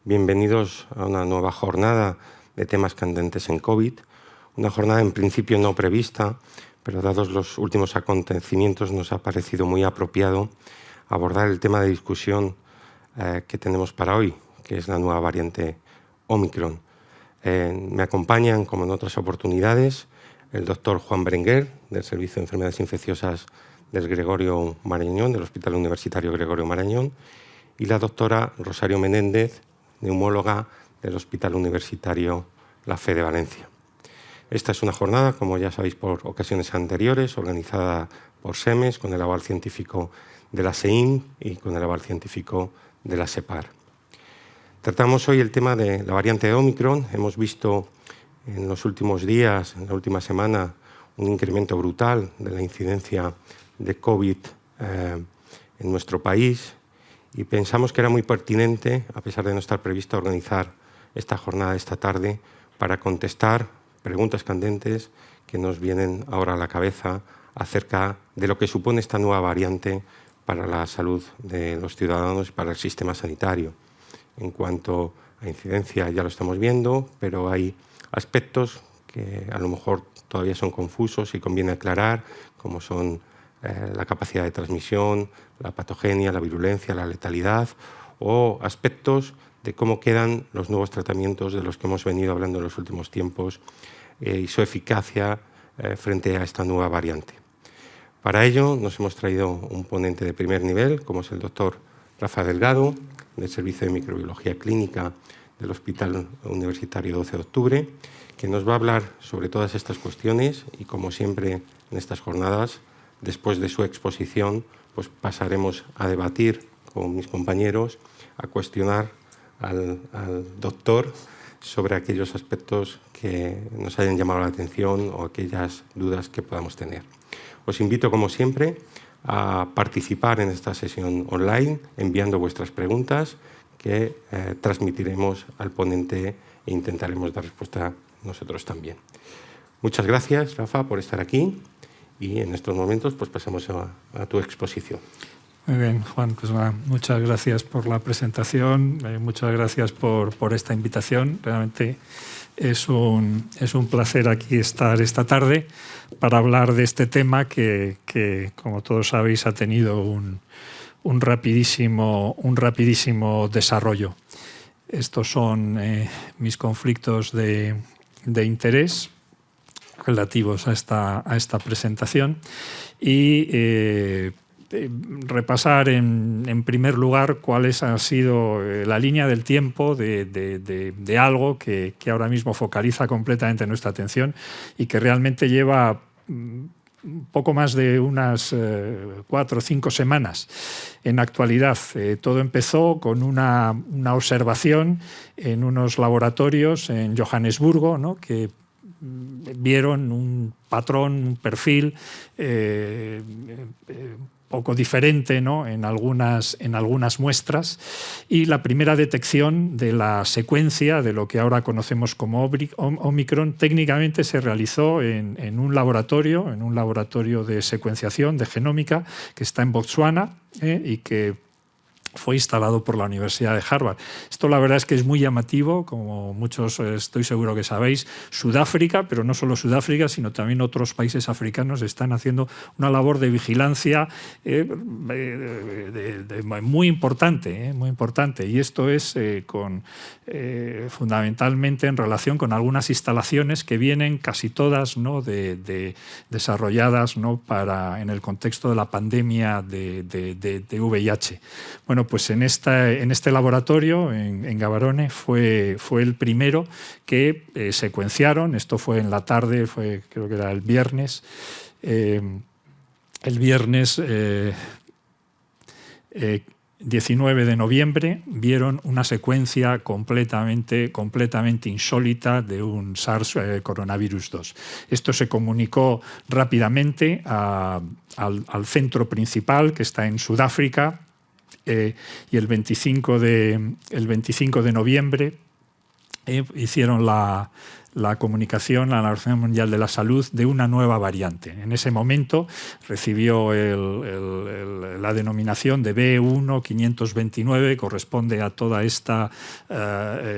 Bienvenidos a una nueva jornada de temas candentes en COVID, una jornada en principio no prevista, pero dados los últimos acontecimientos nos ha parecido muy apropiado abordar el tema de discusión que tenemos para hoy, que es la nueva variante Omicron. Me acompañan, como en otras oportunidades, el doctor Juan Berenguer, del Servicio de Enfermedades Infecciosas del Gregorio Marañón, del Hospital Universitario Gregorio Marañón, y la doctora Rosario Menéndez, neumóloga del Hospital Universitario La Fe de Valencia. Esta es una jornada, como ya sabéis por ocasiones anteriores, organizada por SEMES, con el aval científico de la SEIN y con el aval científico de la SEPAR. Tratamos hoy el tema de la variante Omicron. Hemos visto en los últimos días, en la última semana, un incremento brutal de la incidencia de COVID en nuestro país y pensamos que era muy pertinente, a pesar de no estar previsto organizar esta jornada esta tarde, para contestar preguntas candentes que nos vienen ahora a la cabeza acerca de lo que supone esta nueva variante para la salud de los ciudadanos y para el sistema sanitario. En cuanto a incidencia ya lo estamos viendo, pero hay aspectos que a lo mejor todavía son confusos y conviene aclarar, como son la capacidad de transmisión, la patogenia, la virulencia, la letalidad, o aspectos de cómo quedan los nuevos tratamientos de los que hemos venido hablando en los últimos tiempos y su eficacia frente a esta nueva variante. Para ello nos hemos traído un ponente de primer nivel, como es el doctor Rafa Delgado, del Servicio de Microbiología Clínica del Hospital Universitario 12 de Octubre, que nos va a hablar sobre todas estas cuestiones y, como siempre en estas jornadas, después de su exposición, pues pasaremos a debatir con mis compañeros, a cuestionar al doctor sobre aquellos aspectos que nos hayan llamado la atención o aquellas dudas que podamos tener. Os invito, como siempre, a participar en esta sesión online enviando vuestras preguntas que transmitiremos al ponente e intentaremos dar respuesta nosotros también. Muchas gracias, Rafa, por estar aquí y en estos momentos pues pasamos a tu exposición. Muy bien, Juan, pues muchas gracias por la presentación, muchas gracias por esta invitación. Realmente es un placer aquí estar esta tarde para hablar de este tema que como todos sabéis, ha tenido un rapidísimo desarrollo. Estos son mis conflictos de interés relativos a esta presentación y repasar en primer lugar cuál ha sido la línea del tiempo de algo que ahora mismo focaliza completamente nuestra atención y que realmente lleva poco más de unas 4 o 5 semanas en actualidad. Todo empezó con una observación en unos laboratorios en Johannesburgo, ¿no?, que vieron un patrón, un perfil poco diferente, ¿no?, en algunas muestras, y la primera detección de la secuencia de lo que ahora conocemos como Omicron técnicamente se realizó en un laboratorio de secuenciación de genómica que está en Botsuana y que fue instalado por la Universidad de Harvard. Esto la verdad es que es muy llamativo, como muchos estoy seguro que sabéis. Sudáfrica, pero no solo Sudáfrica, sino también otros países africanos están haciendo una labor de vigilancia muy importante. Y esto es fundamentalmente en relación con algunas instalaciones que vienen casi todas, ¿no?, desarrolladas, ¿no?, en el contexto de la pandemia de VIH. Bueno, pues en este laboratorio, en Gaborone, fue el primero que secuenciaron. Esto fue en la tarde, creo que era el viernes. El viernes 19 de noviembre vieron una secuencia completamente insólita de un SARS coronavirus 2. Esto se comunicó rápidamente al centro principal, que está en Sudáfrica, y el 25 de noviembre hicieron la comunicación a la Organización Mundial de la Salud de una nueva variante. En ese momento recibió la denominación de B1.529, corresponde a toda esta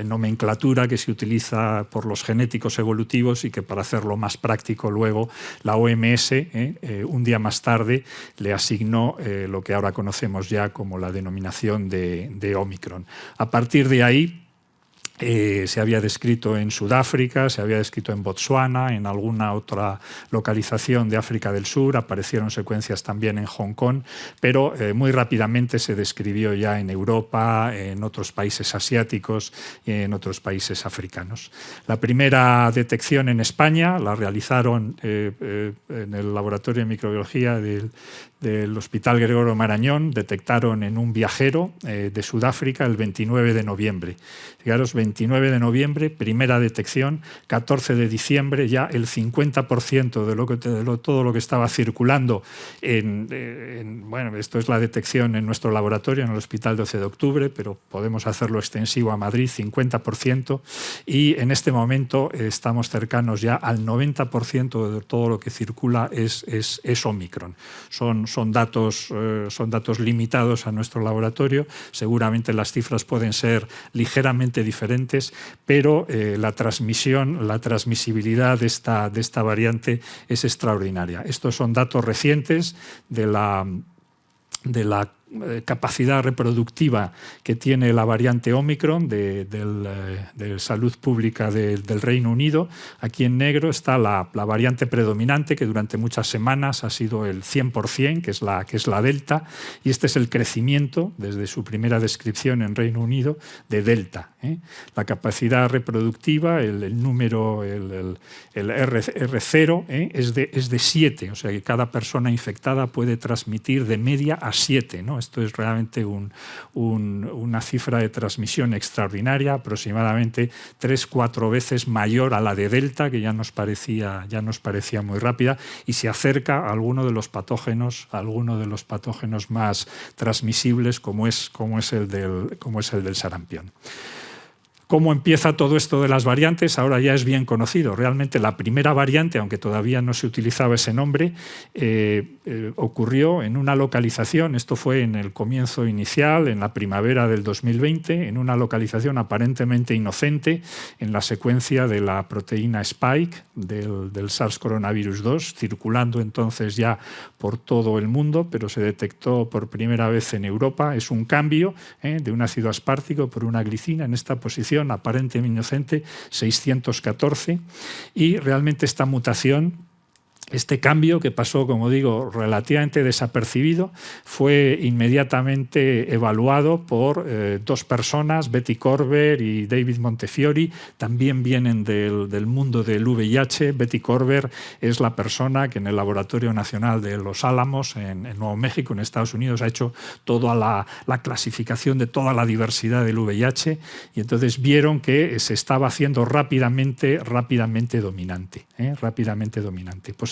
nomenclatura que se utiliza por los genéticos evolutivos y que, para hacerlo más práctico, luego la OMS, un día más tarde, le asignó lo que ahora conocemos ya como la denominación de Omicron. A partir de ahí, se había descrito en Sudáfrica, se había descrito en Botsuana, en alguna otra localización de África del Sur, aparecieron secuencias también en Hong Kong, pero muy rápidamente se describió ya en Europa, en otros países asiáticos y en otros países africanos. La primera detección en España la realizaron en el Laboratorio de Microbiología del Hospital Gregorio Marañón. Detectaron en un viajero de Sudáfrica el 29 de noviembre. Fijaros, 29 de noviembre, primera detección, 14 de diciembre ya el 50% de todo lo que estaba circulando bueno, esto es la detección en nuestro laboratorio, en el Hospital 12 de Octubre, pero podemos hacerlo extensivo a Madrid, 50%, y en este momento estamos cercanos ya al 90% de todo lo que circula es Omicron. Son datos limitados a nuestro laboratorio, seguramente las cifras pueden ser ligeramente diferentes, pero la transmisibilidad de esta variante es extraordinaria. Estos son datos recientes de la capacidad reproductiva que tiene la variante Omicron de Salud Pública del Reino Unido. Aquí en negro está la variante predominante, que durante muchas semanas ha sido el 100%, que es la Delta, y este es el crecimiento desde su primera descripción en Reino Unido de Delta. La capacidad reproductiva, el número, el R0, es de 7, o sea que cada persona infectada puede transmitir de media a 7, ¿no? Esto es realmente una cifra de transmisión extraordinaria, aproximadamente 3-4 veces mayor a la de Delta, que ya nos parecía muy rápida, y se acerca a alguno de los patógenos más transmisibles, como es el del sarampión. ¿Cómo empieza todo esto de las variantes? Ahora ya es bien conocido. Realmente la primera variante, aunque todavía no se utilizaba ese nombre, ocurrió en una localización, esto fue en el comienzo inicial, en la primavera del 2020, en una localización aparentemente inocente, en la secuencia de la proteína Spike del SARS coronavirus 2, circulando entonces ya por todo el mundo, pero se detectó por primera vez en Europa. Es un cambio de un ácido aspartico por una glicina en esta posición aparentemente inocente, 614, y realmente esta mutación, este cambio, que pasó, como digo, relativamente desapercibido, fue inmediatamente evaluado por dos personas, Betty Korber y David Montefiore. También vienen del mundo del VIH. Betty Korber es la persona que en el Laboratorio Nacional de Los Álamos, en Nuevo México, en Estados Unidos, ha hecho toda la clasificación de toda la diversidad del VIH, y entonces vieron que se estaba haciendo rápidamente dominante.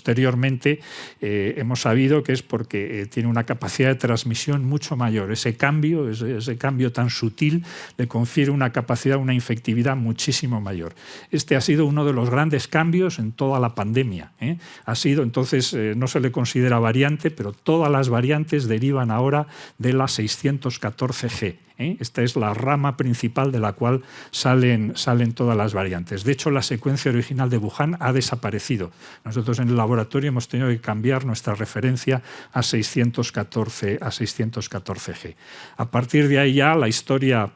Posteriormente hemos sabido que es porque tiene una capacidad de transmisión mucho mayor. Ese cambio tan sutil le confiere una capacidad, una infectividad muchísimo mayor. Este ha sido uno de los grandes cambios en toda la pandemia. Ha sido, entonces, no se le considera variante, pero todas las variantes derivan ahora de la 614G. Esta es la rama principal de la cual salen todas las variantes. De hecho, la secuencia original de Wuhan ha desaparecido. Nosotros en el laboratorio hemos tenido que cambiar nuestra referencia a 614G. A partir de ahí ya la historia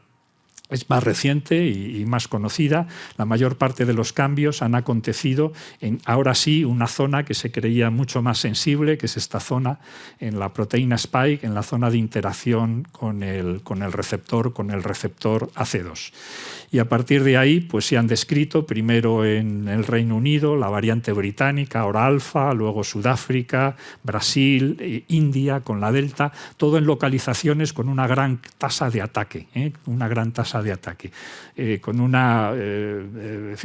es más reciente y más conocida. La mayor parte de los cambios han acontecido en, ahora sí, una zona que se creía mucho más sensible, que es esta zona en la proteína Spike, en la zona de interacción con el receptor AC2. Y a partir de ahí pues se han descrito primero en el Reino Unido la variante británica, ahora alfa, luego Sudáfrica, Brasil, India con la delta, todo en localizaciones con una gran tasa de ataque,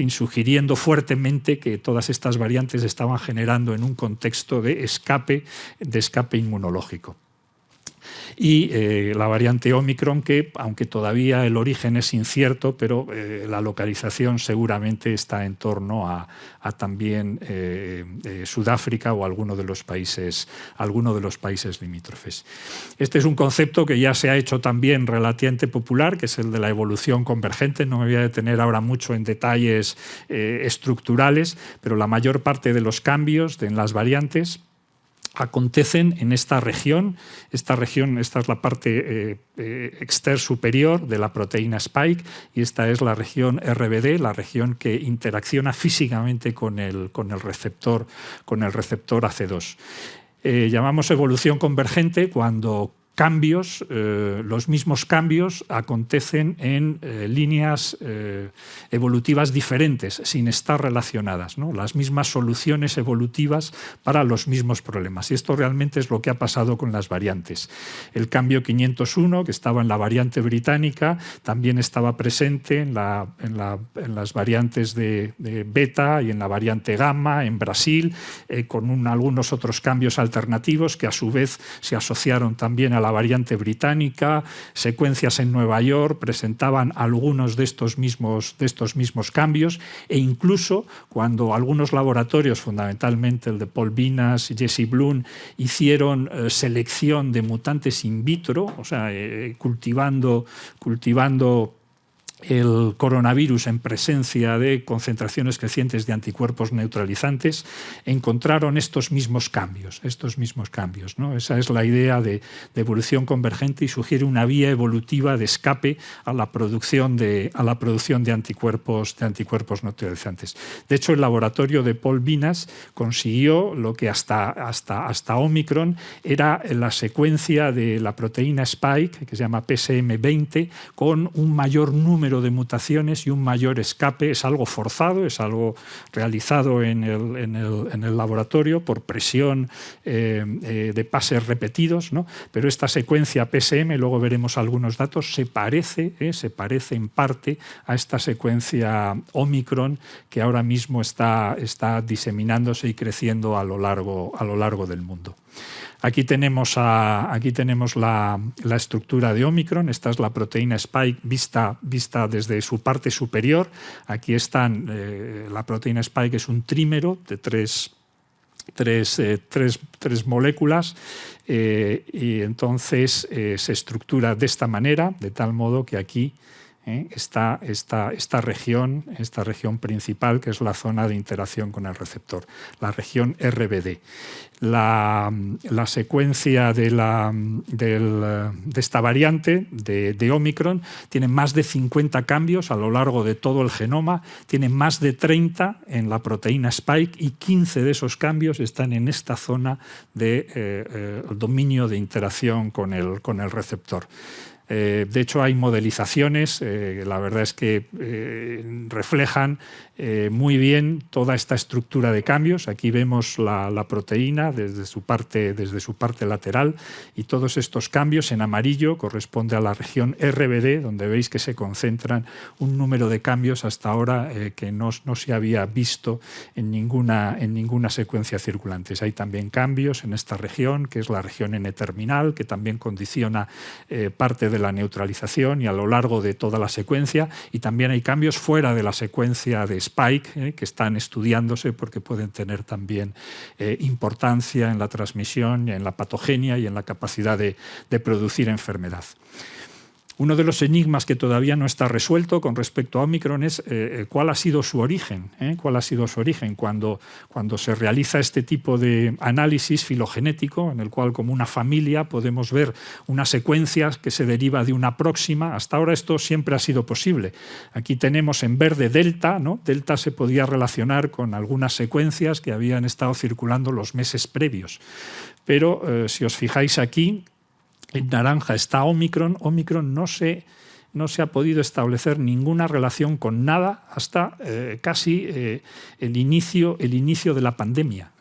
sugiriendo fuertemente que todas estas variantes estaban generando en un contexto de escape inmunológico. y la variante Omicron, que aunque todavía el origen es incierto, pero la localización seguramente está en torno a también Sudáfrica o alguno de los países limítrofes. Este es un concepto que ya se ha hecho también relativamente popular, que es el de la evolución convergente. No me voy a detener ahora mucho en detalles estructurales, pero la mayor parte de los cambios en las variantes acontecen en esta región. Esta es la parte exter superior de la proteína Spike, y esta es la región RBD, la región que interacciona físicamente con el receptor AC2. Llamamos evolución convergente cuando los mismos cambios acontecen en líneas evolutivas diferentes, sin estar relacionadas, ¿no? Las mismas soluciones evolutivas para los mismos problemas. Y esto realmente es lo que ha pasado con las variantes. El cambio 501, que estaba en la variante británica, también estaba presente en las variantes de beta y en la variante gamma en Brasil, con algunos otros cambios alternativos que a su vez se asociaron también a la variante británica. Secuencias en Nueva York presentaban algunos de estos mismos cambios, e incluso cuando algunos laboratorios, fundamentalmente el de Paul Vinas y Jesse Bloom, hicieron selección de mutantes in vitro, o sea, cultivando el coronavirus en presencia de concentraciones crecientes de anticuerpos neutralizantes, encontraron estos mismos cambios, ¿no? Esa es la idea de evolución convergente, y sugiere una vía evolutiva de escape a la producción de anticuerpos neutralizantes. De hecho, el laboratorio de Paul Vinas consiguió lo que hasta Omicron era la secuencia de la proteína Spike, que se llama PSM20, con un mayor número de mutaciones y un mayor escape. Es algo forzado, es algo realizado en el laboratorio por presión de pases repetidos, ¿no? Pero esta secuencia PSM, luego veremos algunos datos, se parece en parte a esta secuencia Omicron, que ahora mismo está diseminándose y creciendo a lo largo del mundo. Aquí tenemos la estructura de Omicron. Esta es la proteína Spike vista desde su parte superior. Aquí están, la proteína Spike es un trímero de tres moléculas, y entonces se estructura de esta manera, de tal modo que aquí está esta región principal, que es la zona de interacción con el receptor, la región RBD. La secuencia de esta variante de Omicron tiene más de 50 cambios a lo largo de todo el genoma, tiene más de 30 en la proteína Spike, y 15 de esos cambios están en esta zona de dominio de interacción con el receptor. De hecho, hay modelizaciones, la verdad es que reflejan muy bien toda esta estructura de cambios. Aquí vemos la proteína desde su parte lateral, y todos estos cambios en amarillo corresponde a la región RBD, donde veis que se concentran un número de cambios hasta ahora que no se había visto en ninguna secuencia circulante. Hay también cambios en esta región, que es la región N-terminal, que también condiciona parte de la neutralización y a lo largo de toda la secuencia, y también hay cambios fuera de la secuencia de Spike que están estudiándose porque pueden tener también importancia en la transmisión, en la patogenia y en la capacidad de producir enfermedad. Uno de los enigmas que todavía no está resuelto con respecto a Omicron es cuál ha sido su origen. ¿Cuál ha sido su origen? Cuando se realiza este tipo de análisis filogenético, en el cual como una familia podemos ver una secuencia que se deriva de una próxima, hasta ahora esto siempre ha sido posible. Aquí tenemos en verde delta, ¿no? Delta se podía relacionar con algunas secuencias que habían estado circulando los meses previos. Pero si os fijáis aquí, en naranja está Omicron. Omicron no se no se ha podido establecer ninguna relación con nada hasta casi el inicio de la pandemia.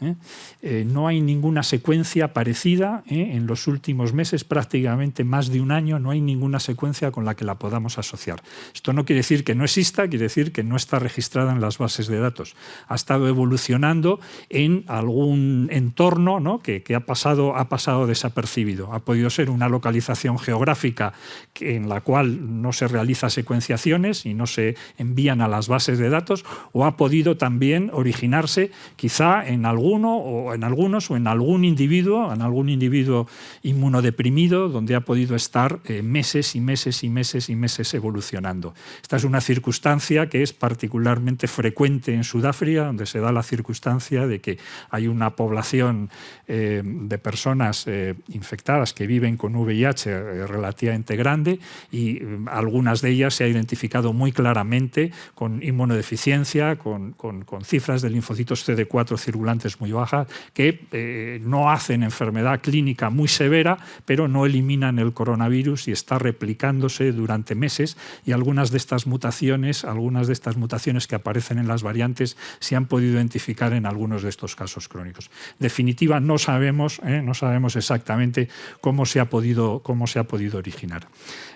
No hay ninguna secuencia parecida en los últimos meses, prácticamente más de un año, no hay ninguna secuencia con la que la podamos asociar. Esto no quiere decir que no exista, quiere decir que no está registrada en las bases de datos. Ha estado evolucionando en algún entorno, ¿no?, que ha pasado desapercibido. Ha podido ser una localización geográfica en la cual no se realiza secuenciaciones y no se envían a las bases de datos, o ha podido también originarse quizá en algún individuo inmunodeprimido, donde ha podido estar meses y meses y meses y meses evolucionando. Esta es una circunstancia que es particularmente frecuente en Sudáfrica, donde se da la circunstancia de que hay una población de personas infectadas que viven con VIH relativamente grande, y algunas de ellas se ha identificado muy claramente con inmunodeficiencia, con cifras de linfocitos CD4 circulantes muy bajas, que no hacen enfermedad clínica muy severa, pero no eliminan el coronavirus y está replicándose durante meses, y algunas de estas mutaciones que aparecen en las variantes se han podido identificar en algunos de estos casos crónicos. En definitiva, no sabemos exactamente cómo se ha podido originar.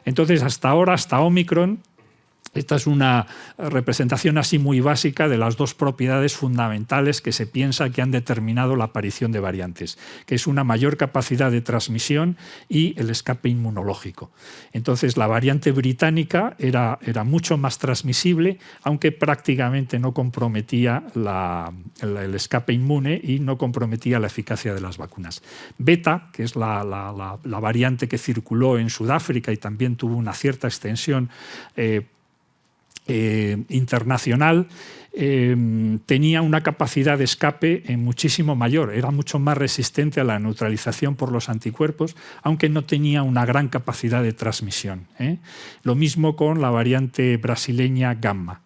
Entonces, hasta ahora, hasta Omicron, esta es una representación así muy básica de las dos propiedades fundamentales que se piensa que han determinado la aparición de variantes, que es una mayor capacidad de transmisión y el escape inmunológico. Entonces, la variante británica era mucho más transmisible, aunque prácticamente no comprometía el escape inmune y no comprometía la eficacia de las vacunas. Beta, que es la variante que circuló en Sudáfrica y también tuvo una cierta extensión internacional, tenía una capacidad de escape muchísimo mayor, era mucho más resistente a la neutralización por los anticuerpos, aunque no tenía una gran capacidad de transmisión. Lo mismo con la variante brasileña Gamma.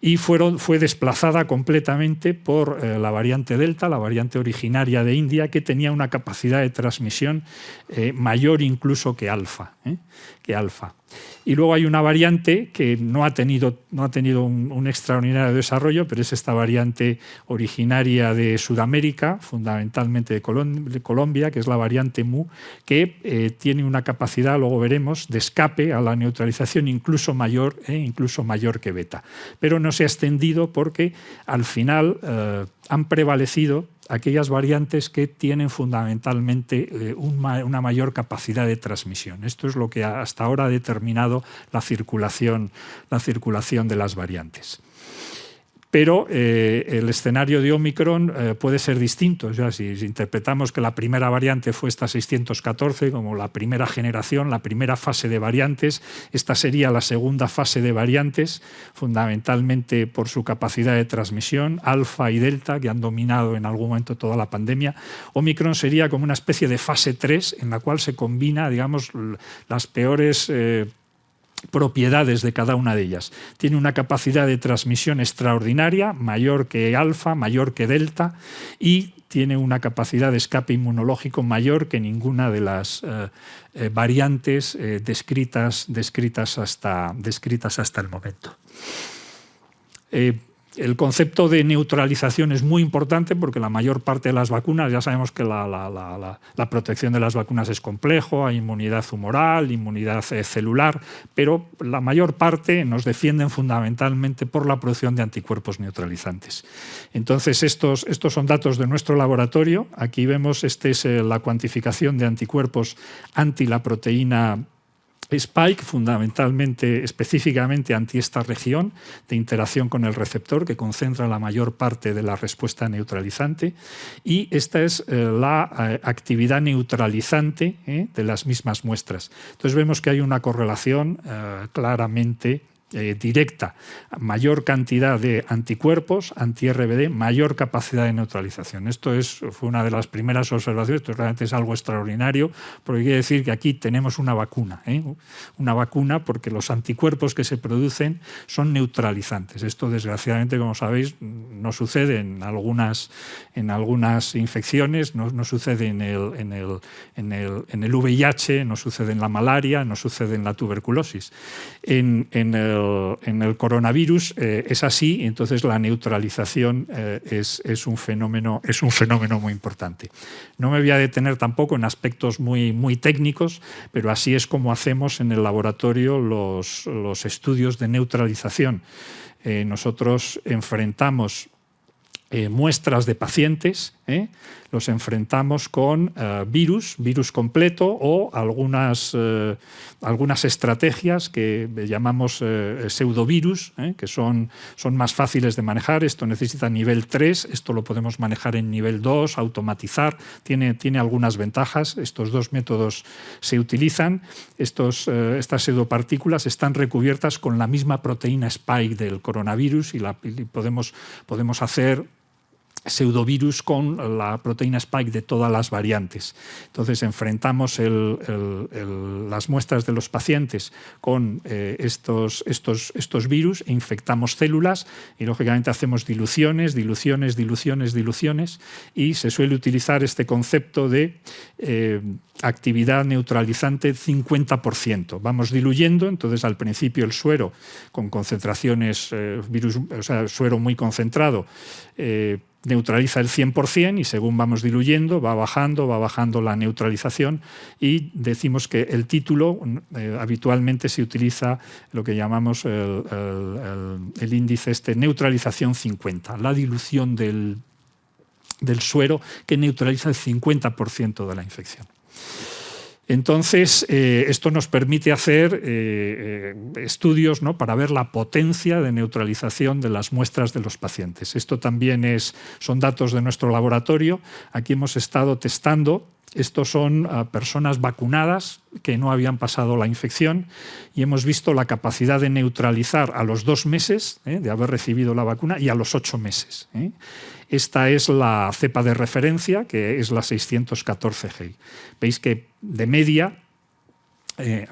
Y fue desplazada completamente por la variante Delta, la variante originaria de India, que tenía una capacidad de transmisión mayor incluso que Alfa. Y luego hay una variante que no ha tenido un extraordinario desarrollo, pero es esta variante originaria de Sudamérica, fundamentalmente de Colombia, que es la variante Mu, que tiene una capacidad, luego veremos, de escape a la neutralización incluso mayor que Beta. Pero no se ha extendido porque al final han prevalecido aquellas variantes que tienen fundamentalmente una mayor capacidad de transmisión. Esto es lo que hasta ahora ha determinado la circulación de las variantes. Pero el escenario de Omicron puede ser distinto. O sea, si interpretamos que la primera variante fue esta 614 como la primera generación, la primera fase de variantes, esta sería la segunda fase de variantes, fundamentalmente por su capacidad de transmisión, alfa y delta, que han dominado en algún momento toda la pandemia. Omicron sería como una especie de fase 3 en la cual se combina, digamos, las peores propiedades de cada una de ellas. Tiene una capacidad de transmisión extraordinaria, mayor que alfa, mayor que delta, y tiene una capacidad de escape inmunológico mayor que ninguna de las variantes descritas hasta el momento. El concepto de neutralización es muy importante porque la mayor parte de las vacunas, ya sabemos que la protección de las vacunas es complejo, hay inmunidad humoral, inmunidad celular, pero la mayor parte nos defienden fundamentalmente por la producción de anticuerpos neutralizantes. Entonces, estos son datos de nuestro laboratorio. Aquí vemos, es la cuantificación de anticuerpos anti la proteína Spike, específicamente anti esta región de interacción con el receptor que concentra la mayor parte de la respuesta neutralizante, y esta es la actividad neutralizante de las mismas muestras. Entonces vemos que hay una correlación claramente directa, mayor cantidad de anticuerpos, anti-RBD, mayor capacidad de neutralización. Esto fue una de las primeras observaciones, esto realmente es algo extraordinario, porque quiere decir que aquí tenemos una vacuna, una vacuna porque los anticuerpos que se producen son neutralizantes. Esto, desgraciadamente, como sabéis, no sucede en algunas infecciones, no sucede en el VIH, no sucede en la malaria, no sucede en la tuberculosis. En el coronavirus es así, y entonces la neutralización es un fenómeno muy importante. No me voy a detener tampoco en aspectos muy técnicos, pero así es como hacemos en el laboratorio los estudios de neutralización. Nosotros enfrentamos muestras de pacientes, los enfrentamos con virus completo o algunas estrategias que llamamos pseudovirus, que son más fáciles de manejar. Esto necesita nivel 3, esto lo podemos manejar en nivel 2, automatizar, tiene algunas ventajas. Estos dos métodos se utilizan. Estas pseudopartículas están recubiertas con la misma proteína spike del coronavirus y podemos hacer pseudovirus con la proteína spike de todas las variantes. Entonces enfrentamos las muestras de los pacientes con estos virus e infectamos células y lógicamente hacemos diluciones y se suele utilizar este concepto de actividad neutralizante 50%. Vamos diluyendo, entonces al principio el suero con concentraciones, suero muy concentrado, neutraliza el 100% y según vamos diluyendo va bajando la neutralización y decimos que el título habitualmente se utiliza lo que llamamos el índice neutralización 50, la dilución del suero que neutraliza el 50% de la infección. Entonces, esto nos permite hacer estudios, ¿no?, para ver la potencia de neutralización de las muestras de los pacientes. Esto también son datos de nuestro laboratorio. Aquí hemos estado testando. Estos son personas vacunadas que no habían pasado la infección y hemos visto la capacidad de neutralizar a los 2 meses de haber recibido la vacuna y a los 8 meses. Esta es la cepa de referencia, que es la 614G. Veis que de media,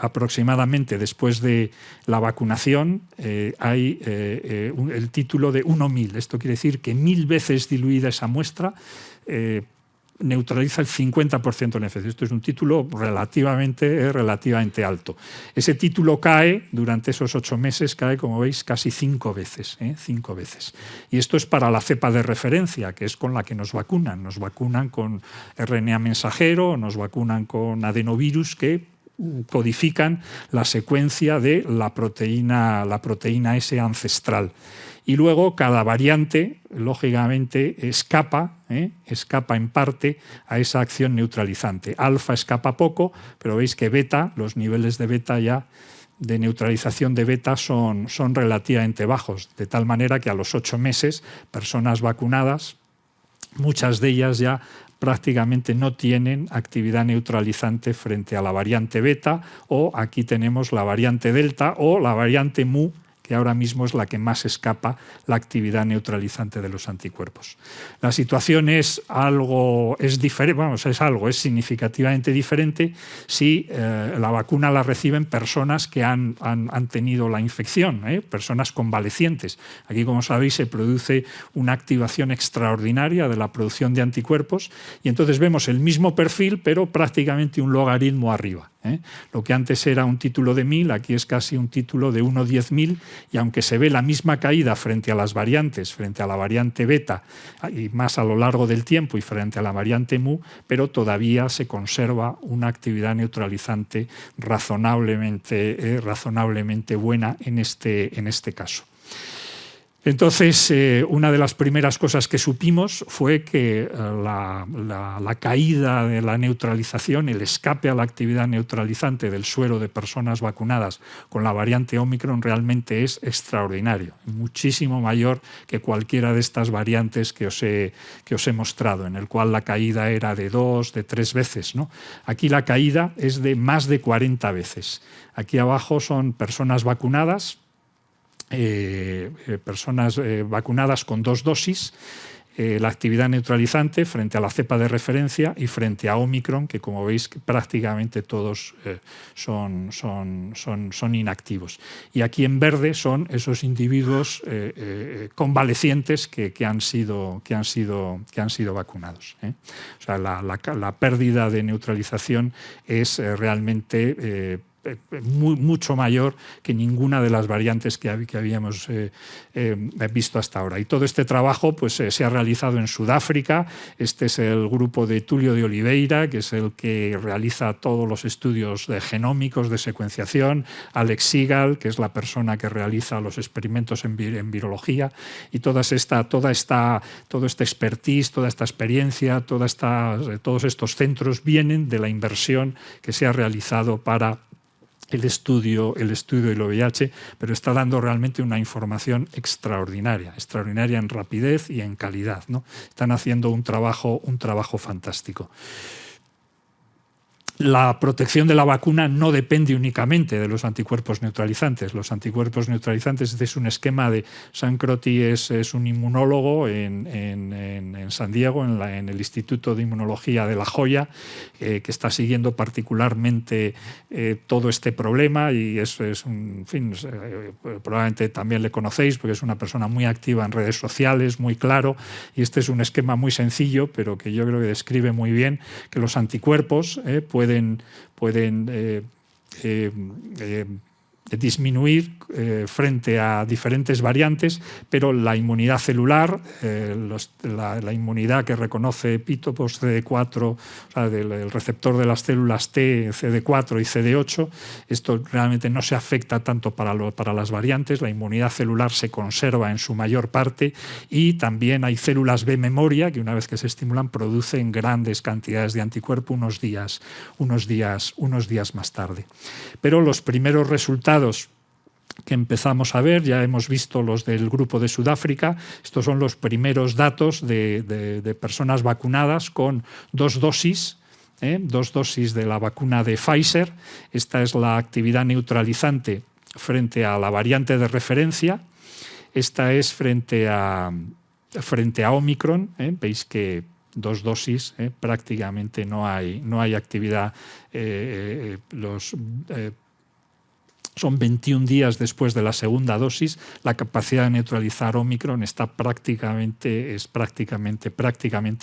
aproximadamente después de la vacunación, hay el título de 1.000. Esto quiere decir que 1000 veces diluida esa muestra neutraliza el 50% de la infección. Esto es un título relativamente alto. Ese título cae, durante esos 8 meses, cae, como veis, casi 5 veces. 5 veces. Y esto es para la cepa de referencia, que es con la que nos vacunan. Nos vacunan con RNA mensajero, nos vacunan con adenovirus que codifican la secuencia de la proteína S ancestral. Y luego cada variante, lógicamente, escapa en parte a esa acción neutralizante. Alfa escapa poco, pero veis que beta, los niveles de beta ya de neutralización de beta son relativamente bajos, de tal manera que a los 8 meses, personas vacunadas, muchas de ellas ya prácticamente no tienen actividad neutralizante frente a la variante beta, o aquí tenemos la variante delta o la variante mu, que ahora mismo es la que más escapa la actividad neutralizante de los anticuerpos. La situación es significativamente diferente si la vacuna la reciben personas que han tenido la infección, personas convalecientes. Aquí, como sabéis, se produce una activación extraordinaria de la producción de anticuerpos y entonces vemos el mismo perfil, pero prácticamente un logaritmo arriba. Lo que antes era un título de 1000, aquí es casi un título de 1/10.000, y aunque se ve la misma caída frente a las variantes, frente a la variante beta y más a lo largo del tiempo y frente a la variante mu, pero todavía se conserva una actividad neutralizante razonablemente buena en este caso. Entonces, una de las primeras cosas que supimos fue que la caída de la neutralización, el escape a la actividad neutralizante del suero de personas vacunadas con la variante Omicron realmente es extraordinario, muchísimo mayor que cualquiera de estas variantes que os he mostrado, en el cual la caída era de 2, de 3 veces, ¿no? Aquí la caída es de más de 40 veces. Aquí abajo son personas vacunadas personas vacunadas con 2 dosis, la actividad neutralizante frente a la cepa de referencia y frente a Omicron, que como veis prácticamente todos son inactivos. Y aquí en verde son esos individuos convalecientes que han sido vacunados. O sea, la pérdida de neutralización es realmente mucho mayor que ninguna de las variantes que habíamos visto hasta ahora. Y todo este trabajo pues, se ha realizado en Sudáfrica. Este es el grupo de Tulio de Oliveira, que es el que realiza todos los estudios genómicos de secuenciación, Alex Segal, que es la persona que realiza los experimentos en virología, y todo este expertise, toda esta experiencia, todos estos centros vienen de la inversión que se ha realizado para el estudio del VIH, pero está dando realmente una información extraordinaria en rapidez y en calidad, ¿no? Están haciendo un trabajo fantástico. La protección de la vacuna no depende únicamente de los anticuerpos neutralizantes. Los anticuerpos neutralizantes, este es un esquema de Sam Crotty, es un inmunólogo en San Diego, en el Instituto de Inmunología de La Joya, que está siguiendo particularmente todo este problema, y probablemente también le conocéis porque es una persona muy activa en redes sociales, muy claro, y este es un esquema muy sencillo, pero que yo creo que describe muy bien que los anticuerpos pueden disminuir frente a diferentes variantes, pero la inmunidad celular, la inmunidad que reconoce epítopos CD4, o sea, del receptor de las células T, CD4 y CD8, esto realmente no se afecta tanto para las variantes. La inmunidad celular se conserva en su mayor parte, y también hay células B memoria que una vez que se estimulan producen grandes cantidades de anticuerpo unos días más tarde. Pero los primeros resultados que empezamos a ver, ya hemos visto los del grupo de Sudáfrica. Estos son los primeros datos de personas vacunadas con 2 dosis, 2 dosis de la vacuna de Pfizer. Esta es la actividad neutralizante frente a la variante de referencia. Esta es frente a Omicron. Veis que 2 dosis, prácticamente no hay actividad. Son 21 días después de la segunda dosis. La capacidad de neutralizar Omicron es prácticamente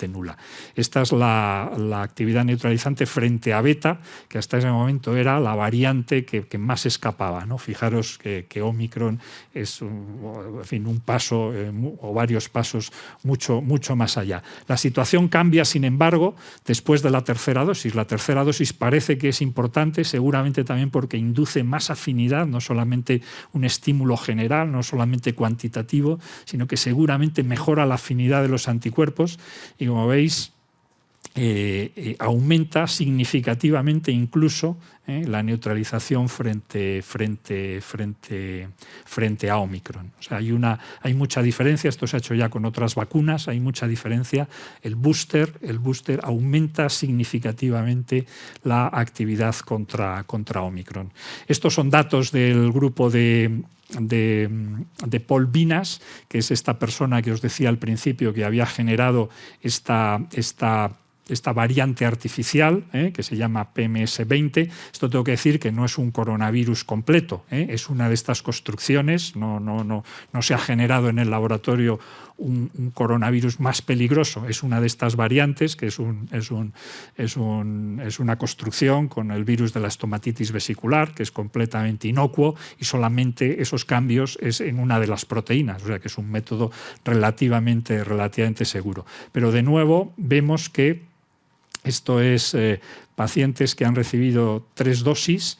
nula. Esta es la actividad neutralizante frente a Beta, que hasta ese momento era la variante que más escapaba, ¿no? Fijaros que Omicron es un paso o varios pasos mucho más allá. La situación cambia, sin embargo, después de la tercera dosis. La tercera dosis parece que es importante, seguramente también porque induce más afinidad, no solamente un estímulo general, no solamente cuantitativo, sino que seguramente mejora la afinidad de los anticuerpos, y como veis aumenta significativamente incluso la neutralización frente a Omicron. O sea, hay mucha diferencia. Esto se ha hecho ya con otras vacunas, hay mucha diferencia. El booster aumenta significativamente la actividad contra Omicron. Estos son datos del grupo de Paul Vinas, que es esta persona que os decía al principio que había generado esta variante artificial, que se llama PMS20. Esto tengo que decir que no es un coronavirus completo, es una de estas construcciones. No se ha generado en el laboratorio un coronavirus más peligroso. Es una de estas variantes que es una construcción con el virus de la estomatitis vesicular, que es completamente inocuo, y solamente esos cambios es en una de las proteínas, o sea que es un método relativamente seguro. Pero de nuevo vemos que esto es pacientes que han recibido 3 dosis.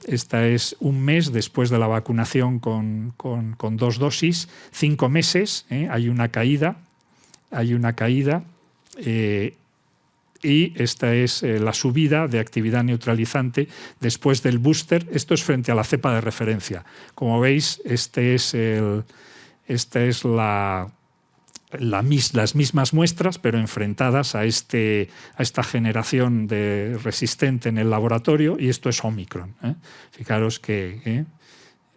Esta es un mes después de la vacunación con 2 dosis, 5 meses, hay una caída, y esta es la subida de actividad neutralizante después del booster. Esto es frente a la cepa de referencia. Como veis, esta es las mismas muestras, pero enfrentadas a esta generación resistente en el laboratorio, y esto es Omicron. Fijaros que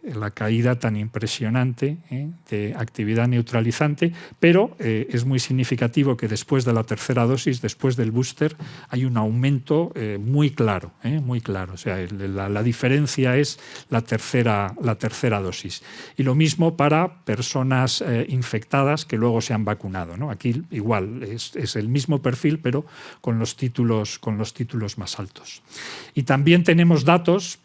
la caída tan impresionante de actividad neutralizante, pero es muy significativo que después de la tercera dosis, después del booster, hay un aumento muy claro, muy claro. O sea, la diferencia es la tercera dosis. Y lo mismo para personas infectadas que luego se han vacunado, ¿no? Aquí igual es el mismo perfil, pero con los títulos más altos. Y también tenemos datos.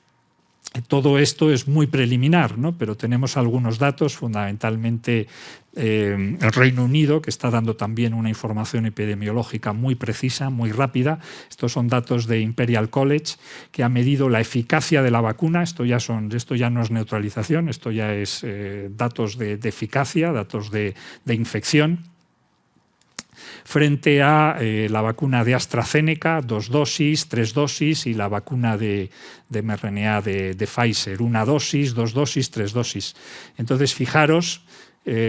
Todo esto es muy preliminar, ¿no? Pero tenemos algunos datos, fundamentalmente el Reino Unido, que está dando también una información epidemiológica muy precisa, muy rápida. Estos son datos de Imperial College, que ha medido la eficacia de la vacuna. Esto ya no es neutralización, esto ya es datos de eficacia, datos de infección, frente a la vacuna de AstraZeneca, 2 dosis, 3 dosis, y la vacuna de mRNA de Pfizer, 1 dosis, 2 dosis, 3 dosis. Entonces, fijaros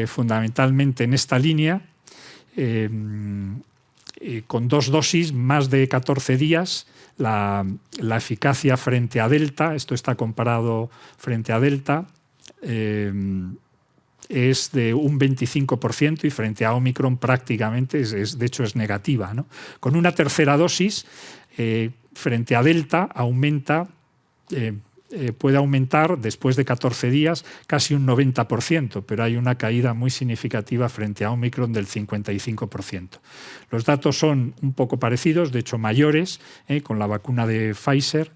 fundamentalmente en esta línea, con 2 dosis, más de 14 días, la eficacia frente a Delta, esto está comparado frente a Delta, es de un 25% y frente a Omicron prácticamente, de hecho es negativa, ¿no? Con una tercera dosis, frente a Delta, puede aumentar después de 14 días casi un 90%, pero hay una caída muy significativa frente a Omicron del 55%. Los datos son un poco parecidos, de hecho mayores, con la vacuna de Pfizer,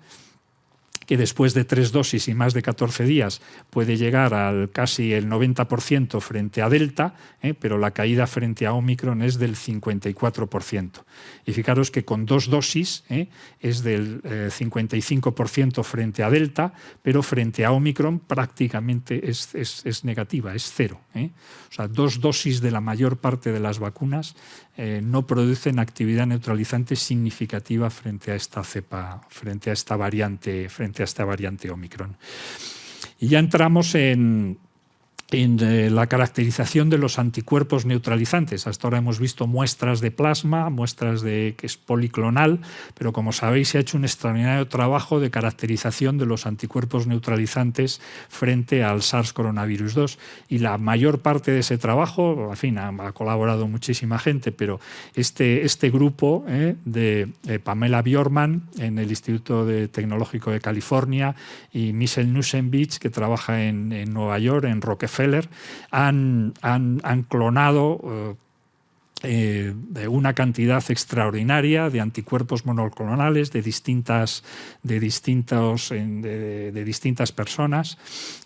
que después de 3 dosis y más de 14 días puede llegar al casi el 90% frente a Delta, pero la caída frente a Omicron es del 54%. Y fijaros que con 2 dosis es del 55% frente a Delta, pero frente a Omicron prácticamente es negativa, es cero. O sea, 2 dosis de la mayor parte de las vacunas no producen actividad neutralizante significativa frente a esta cepa, frente a esta variante Omicron. Y ya entramos en la caracterización de los anticuerpos neutralizantes. Hasta ahora hemos visto muestras de plasma, muestras que es policlonal, pero como sabéis se ha hecho un extraordinario trabajo de caracterización de los anticuerpos neutralizantes frente al SARS-CoV-2. Y la mayor parte de ese trabajo, en fin, ha colaborado muchísima gente, pero este grupo de Pamela Bjorkman en el Instituto Tecnológico de California y Michelle Nussbaum, que trabaja en Nueva York, en Rockefeller, han clonado una cantidad extraordinaria de anticuerpos monoclonales de distintas personas,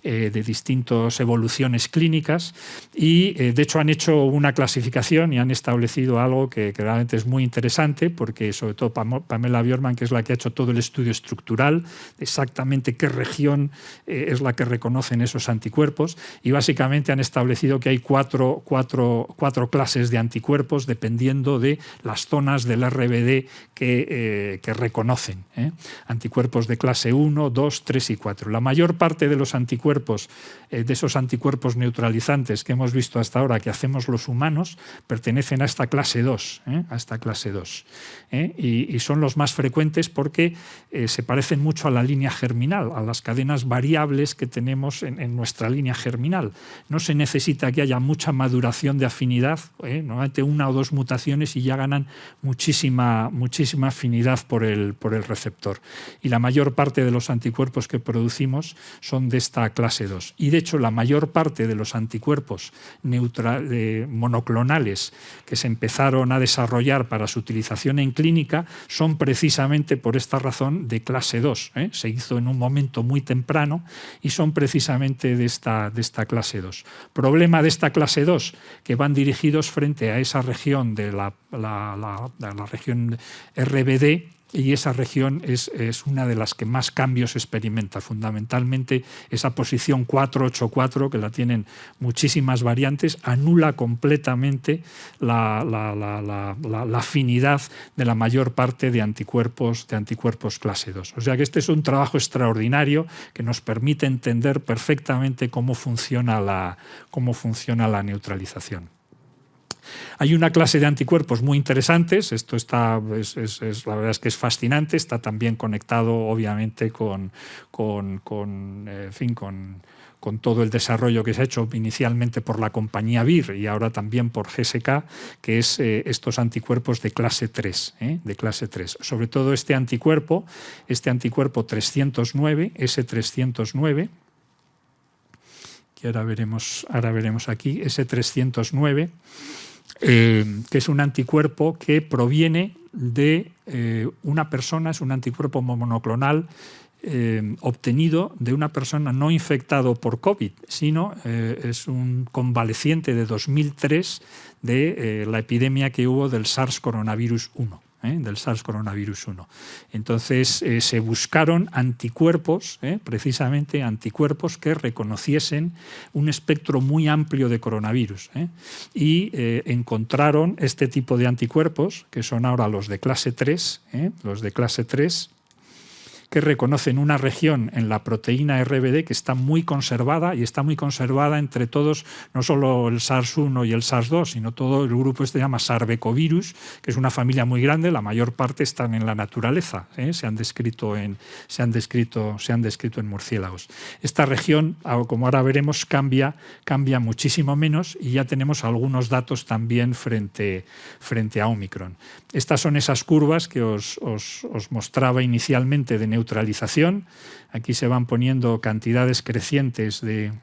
de distintas evoluciones clínicas, y de hecho han hecho una clasificación y han establecido algo que realmente es muy interesante, porque sobre todo Pamela Bjorkman, que es la que ha hecho todo el estudio estructural, exactamente qué región es la que reconocen esos anticuerpos, y básicamente han establecido que hay cuatro clases de anticuerpos dependiendo de las zonas del RBD que reconocen. Anticuerpos de clase 1, 2, 3 y 4. La mayor parte de los anticuerpos, de esos anticuerpos neutralizantes que hemos visto hasta ahora que hacemos los humanos, pertenecen a esta clase 2. Y son los más frecuentes porque se parecen mucho a la línea germinal, a las cadenas variables que tenemos en nuestra línea germinal. No se necesita que haya mucha maduración de afinidad, normalmente 1 o 2 mutaciones y ya ganan muchísima afinidad por el receptor. Y la mayor parte de los anticuerpos que producimos son de esta clase 2. Y de hecho la mayor parte de los anticuerpos monoclonales que se empezaron a desarrollar para su utilización en clínica son precisamente por esta razón de clase 2. Se hizo en un momento muy temprano y son precisamente de esta clase 2. Problema de esta clase 2, que van dirigidos frente a esa región de la región RBD, y esa región es una de las que más cambios experimenta. Fundamentalmente esa posición 484, que la tienen muchísimas variantes, anula completamente la afinidad de la mayor parte de anticuerpos clase 2. O sea que este es un trabajo extraordinario que nos permite entender perfectamente cómo funciona la neutralización. Hay una clase de anticuerpos muy interesantes, esto está, la verdad es que es fascinante, está también conectado obviamente con todo el desarrollo que se ha hecho inicialmente por la compañía Vir y ahora también por GSK, que es estos anticuerpos de clase 3, de clase 3. Sobre todo este anticuerpo 309, S309, que ahora veremos aquí, S309, que es un anticuerpo que proviene de una persona, es un anticuerpo monoclonal obtenido de una persona no infectado por COVID, sino es un convaleciente de 2003 de la epidemia que hubo del SARS coronavirus 1. Del SARS coronavirus 1. Entonces se buscaron anticuerpos, precisamente anticuerpos que reconociesen un espectro muy amplio de coronavirus. Y encontraron este tipo de anticuerpos, que son ahora los de clase 3, que reconocen una región en la proteína RBD que está muy conservada, y está muy conservada entre todos, no solo el SARS-1 y el SARS-2, sino todo el grupo se llama Sarbecovirus, que es una familia muy grande, la mayor parte están en la naturaleza, se han descrito en murciélagos. Esta región, como ahora veremos, cambia muchísimo menos, y ya tenemos algunos datos también frente a Omicron. Estas son esas curvas que os mostraba inicialmente de neutralización. Aquí se van poniendo cantidades crecientes del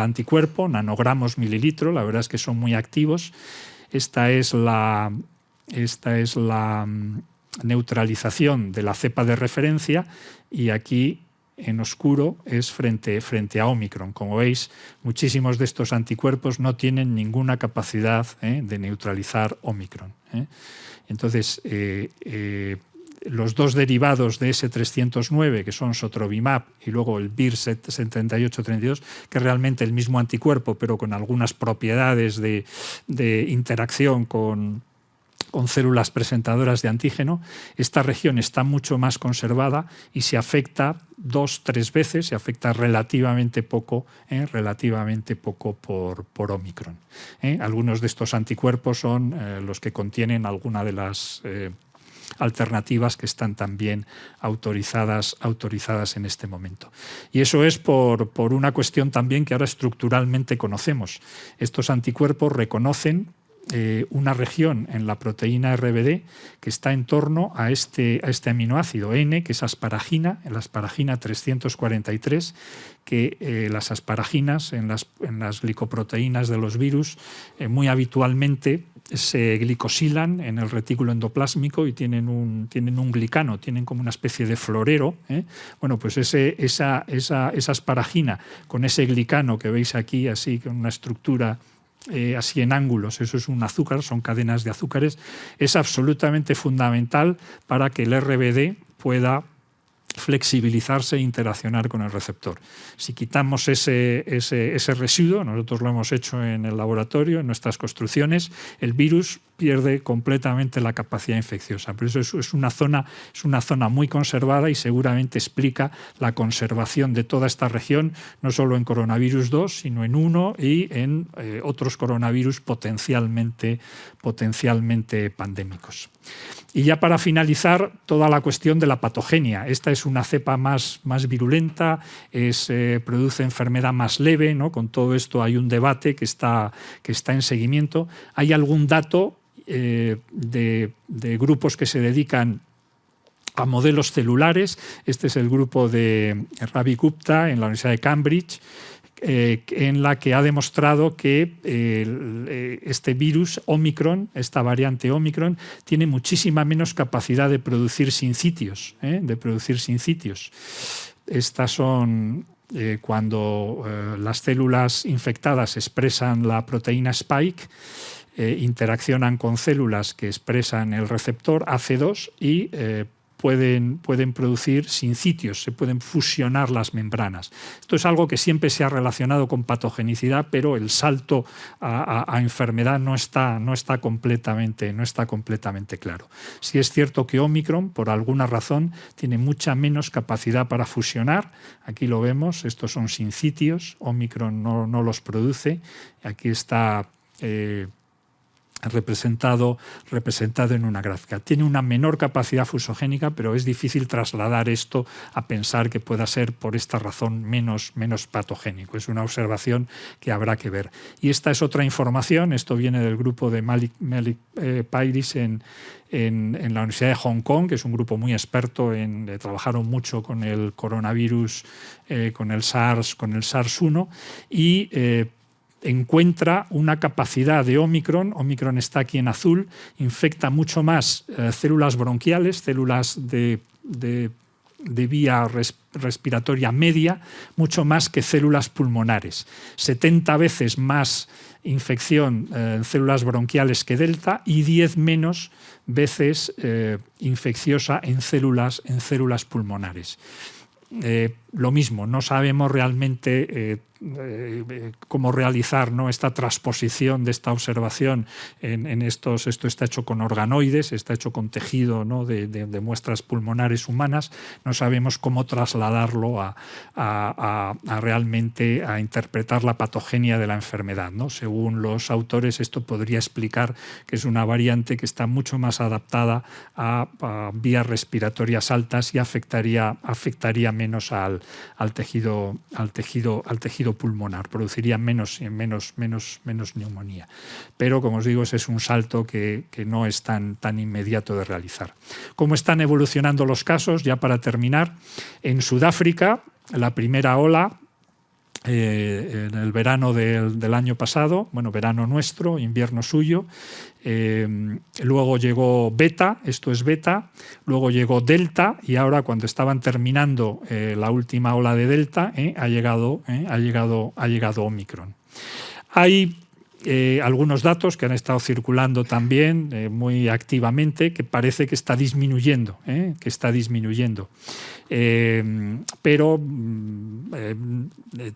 anticuerpo, nanogramos mililitro, la verdad es que son muy activos. Esta es la neutralización de la cepa de referencia, y aquí en oscuro es frente a Omicron. Como veis, muchísimos de estos anticuerpos no tienen ninguna capacidad de neutralizar Omicron. Entonces, los dos derivados de S309, que son Sotrovimab y luego el Vir 7832, que es realmente el mismo anticuerpo, pero con algunas propiedades de interacción con células presentadoras de antígeno, esta región está mucho más conservada y se afecta 2-3 veces, se afecta relativamente poco por Omicron. Algunos de estos anticuerpos son los que contienen alguna de las alternativas que están también autorizadas en este momento. Y eso es por una cuestión también que ahora estructuralmente conocemos. Estos anticuerpos reconocen una región en la proteína RBD que está en torno a este aminoácido N, que es asparagina, la asparagina 343, que las asparaginas en las glicoproteínas de los virus muy habitualmente se glicosilan en el retículo endoplásmico y tienen un glicano, tienen como una especie de florero. Bueno, pues esa asparagina con ese glicano que veis aquí, así con una estructura así en ángulos, eso es un azúcar, son cadenas de azúcares, es absolutamente fundamental para que el RBD pueda flexibilizarse e interaccionar con el receptor. Si quitamos ese residuo, nosotros lo hemos hecho en el laboratorio, en nuestras construcciones, el virus pierde completamente la capacidad infecciosa. Por eso es una zona muy conservada, y seguramente explica la conservación de toda esta región, no solo en coronavirus 2, sino en 1 y en otros coronavirus potencialmente pandémicos. Y ya para finalizar, toda la cuestión de la patogenia. Esta es una cepa más virulenta, produce enfermedad más leve, ¿no? Con todo esto hay un debate que está en seguimiento. Hay algún dato de grupos que se dedican a modelos celulares. Este es el grupo de Ravi Gupta en la Universidad de Cambridge, en la que ha demostrado que este virus Omicron, esta variante Omicron, tiene muchísima menos capacidad de producir sincitios. Estas son cuando las células infectadas expresan la proteína Spike, interaccionan con células que expresan el receptor AC2 y pueden producir sincitios, se pueden fusionar las membranas. Esto es algo que siempre se ha relacionado con patogenicidad, pero el salto a enfermedad no está completamente claro. Sí es cierto que Omicron, por alguna razón, tiene mucha menos capacidad para fusionar. Aquí lo vemos, estos son sincitios, Omicron no los produce. Aquí está representado en una gráfica. Tiene una menor capacidad fusogénica, pero es difícil trasladar esto a pensar que pueda ser por esta razón menos patogénico. Es una observación que habrá que ver. Y esta es otra información, esto viene del grupo de Malik Pairis en la Universidad de Hong Kong, que es un grupo muy experto trabajaron mucho con el coronavirus, con el SARS-1, y encuentra una capacidad de Omicron está aquí en azul, infecta mucho más células bronquiales, células de vía respiratoria media, mucho más que células pulmonares. 70 veces más infección en células bronquiales que Delta y 10 menos veces infecciosa en células pulmonares. Lo mismo, no sabemos realmente cómo realizar, ¿no?, esta transposición de esta observación en estos. Esto está hecho con organoides, está hecho con tejido, ¿no?, de muestras pulmonares humanas. No sabemos cómo trasladarlo a realmente a interpretar la patogenia de la enfermedad, ¿no? Según los autores, esto podría explicar que es una variante que está mucho más adaptada a vías respiratorias altas y afectaría menos al tejido pulmonar, produciría menos neumonía. Pero, como os digo, ese es un salto que no es tan inmediato de realizar. ¿Cómo están evolucionando los casos? Ya para terminar, en Sudáfrica, la primera ola, en el verano del año pasado, bueno, verano nuestro, invierno suyo, luego llegó beta, esto es beta, luego llegó delta y ahora, cuando estaban terminando la última ola de delta, ha llegado Omicron. Hay algunos datos que han estado circulando también muy activamente, que parece que está disminuyendo, pero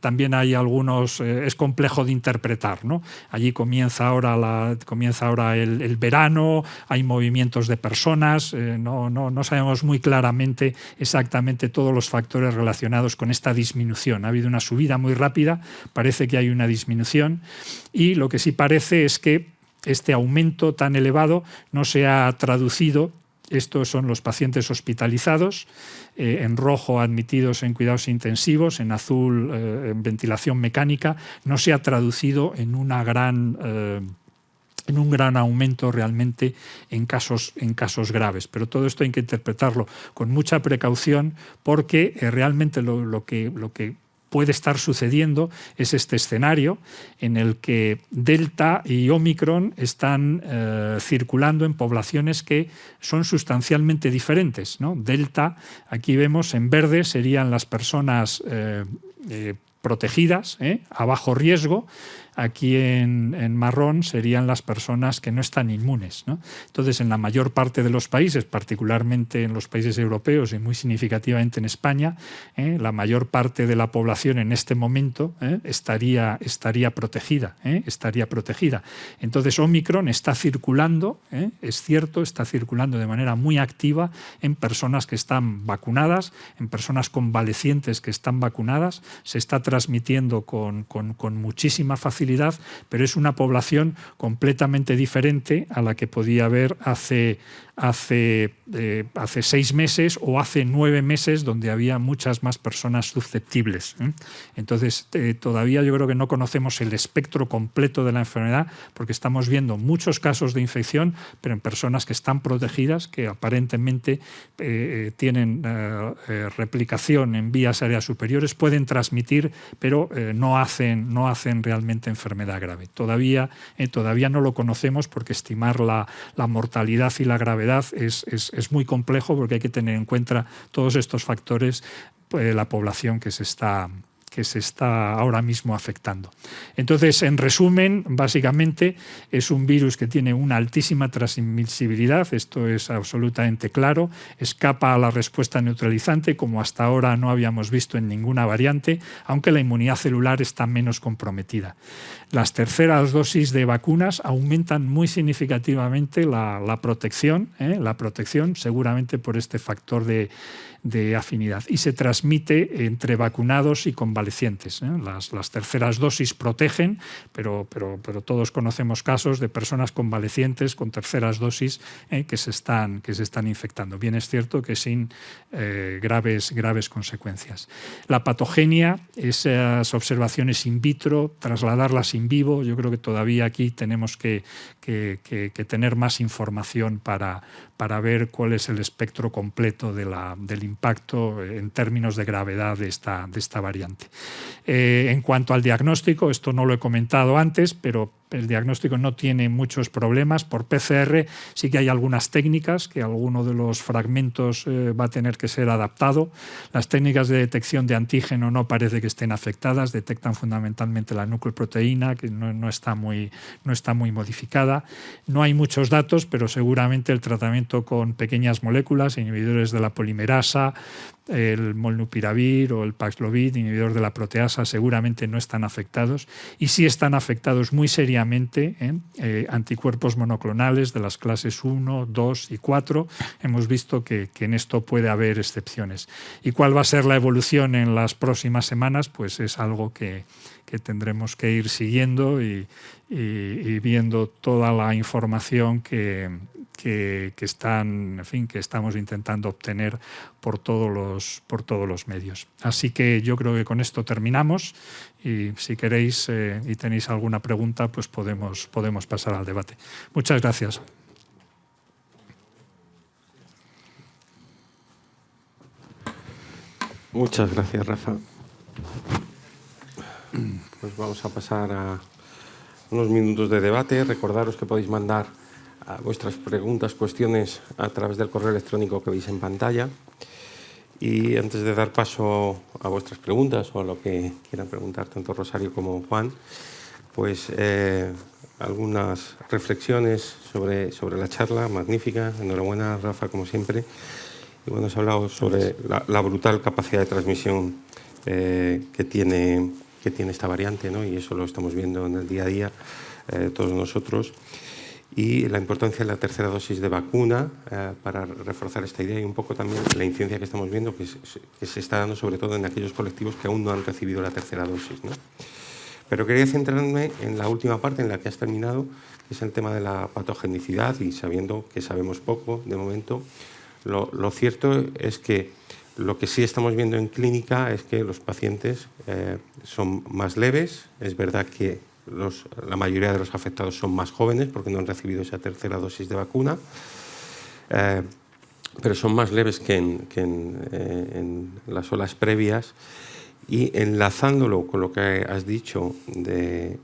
también hay algunos, es complejo de interpretar, ¿no? Allí comienza ahora el verano, hay movimientos de personas, no sabemos muy claramente exactamente todos los factores relacionados con esta disminución. Ha habido una subida muy rápida, parece que hay una disminución, y lo que sí parece es que este aumento tan elevado no se ha traducido. Estos son los pacientes hospitalizados, en rojo admitidos en cuidados intensivos, en azul en ventilación mecánica. No se ha traducido en un gran aumento realmente en casos graves. Pero todo esto hay que interpretarlo con mucha precaución, porque realmente lo que puede estar sucediendo es este escenario en el que Delta y Omicron están circulando en poblaciones que son sustancialmente diferentes, ¿no? Delta, aquí vemos en verde, serían las personas protegidas, a bajo riesgo. Aquí en marrón serían las personas que no están inmunes, ¿no? Entonces, en la mayor parte de los países, particularmente en los países europeos y muy significativamente en España, la mayor parte de la población en este momento estaría protegida. Entonces, Omicron está circulando, es cierto, está circulando de manera muy activa en personas que están vacunadas, en personas convalecientes que están vacunadas. Se está transmitiendo con muchísima facilidad, pero es una población completamente diferente a la que podía haber hace 6 meses o hace 9 meses, donde había muchas más personas susceptibles. Entonces, todavía yo creo que no conocemos el espectro completo de la enfermedad, porque estamos viendo muchos casos de infección, pero en personas que están protegidas, que aparentemente tienen replicación en vías aéreas superiores, pueden transmitir, pero no hacen realmente enfermedad grave. Todavía no lo conocemos, porque estimar la mortalidad y la gravedad es muy complejo, porque hay que tener en cuenta todos estos factores, la población que se está ahora mismo afectando. Entonces, en resumen, básicamente es un virus que tiene una altísima transmisibilidad, esto es absolutamente claro, escapa a la respuesta neutralizante, como hasta ahora no habíamos visto en ninguna variante, aunque la inmunidad celular está menos comprometida. Las terceras dosis de vacunas aumentan muy significativamente la protección, seguramente por este factor de de afinidad y se transmite entre vacunados y convalecientes. Las terceras dosis protegen, pero todos conocemos casos de personas convalecientes con terceras dosis que se están infectando. Bien es cierto que sin graves consecuencias. La patogenia, esas observaciones in vitro, trasladarlas in vivo, yo creo que todavía aquí tenemos que tener más información para ver cuál es el espectro completo del impacto en términos de gravedad de esta variante. En cuanto al diagnóstico, esto no lo he comentado antes, pero el diagnóstico no tiene muchos problemas. Por PCR sí que hay algunas técnicas que alguno de los fragmentos va a tener que ser adaptado. Las técnicas de detección de antígeno no parece que estén afectadas, detectan fundamentalmente la nucleoproteína, que no está muy modificada. No hay muchos datos, pero seguramente el tratamiento con pequeñas moléculas, inhibidores de la polimerasa, el molnupiravir o el Paxlovid, inhibidor de la proteasa, seguramente no están afectados, y sí están afectados muy seriamente anticuerpos monoclonales de las clases 1, 2 y 4. Hemos visto que en esto puede haber excepciones. ¿Y cuál va a ser la evolución en las próximas semanas? Pues es algo que tendremos que ir siguiendo y viendo toda la información que estamos intentando obtener por todos los medios. Así que yo creo que con esto terminamos y si queréis y tenéis alguna pregunta, pues podemos pasar al debate. Muchas gracias. Muchas gracias, Rafa. Pues vamos a pasar a unos minutos de debate. Recordaros que podéis mandar vuestras preguntas, cuestiones a través del correo electrónico que veis en pantalla. Y antes de dar paso a vuestras preguntas o a lo que quieran preguntar tanto Rosario como Juan, pues algunas reflexiones sobre la charla magnífica. Enhorabuena, Rafa, como siempre. Y bueno, has hablado sobre la brutal capacidad de transmisión que tiene esta variante, ¿no? Y eso lo estamos viendo en el día a día todos nosotros. Y la importancia de la tercera dosis de vacuna para reforzar esta idea y un poco también la incidencia que estamos viendo que se está dando sobre todo en aquellos colectivos que aún no han recibido la tercera dosis, ¿no? Pero quería centrarme en la última parte en la que has terminado, que es el tema de la patogenicidad, y sabiendo que sabemos poco de momento, lo cierto es que lo que sí estamos viendo en clínica es que los pacientes son más leves. Es verdad que la mayoría de los afectados son más jóvenes porque no han recibido esa tercera dosis de vacuna, pero son más leves que en las olas previas. Y enlazándolo con lo que has dicho del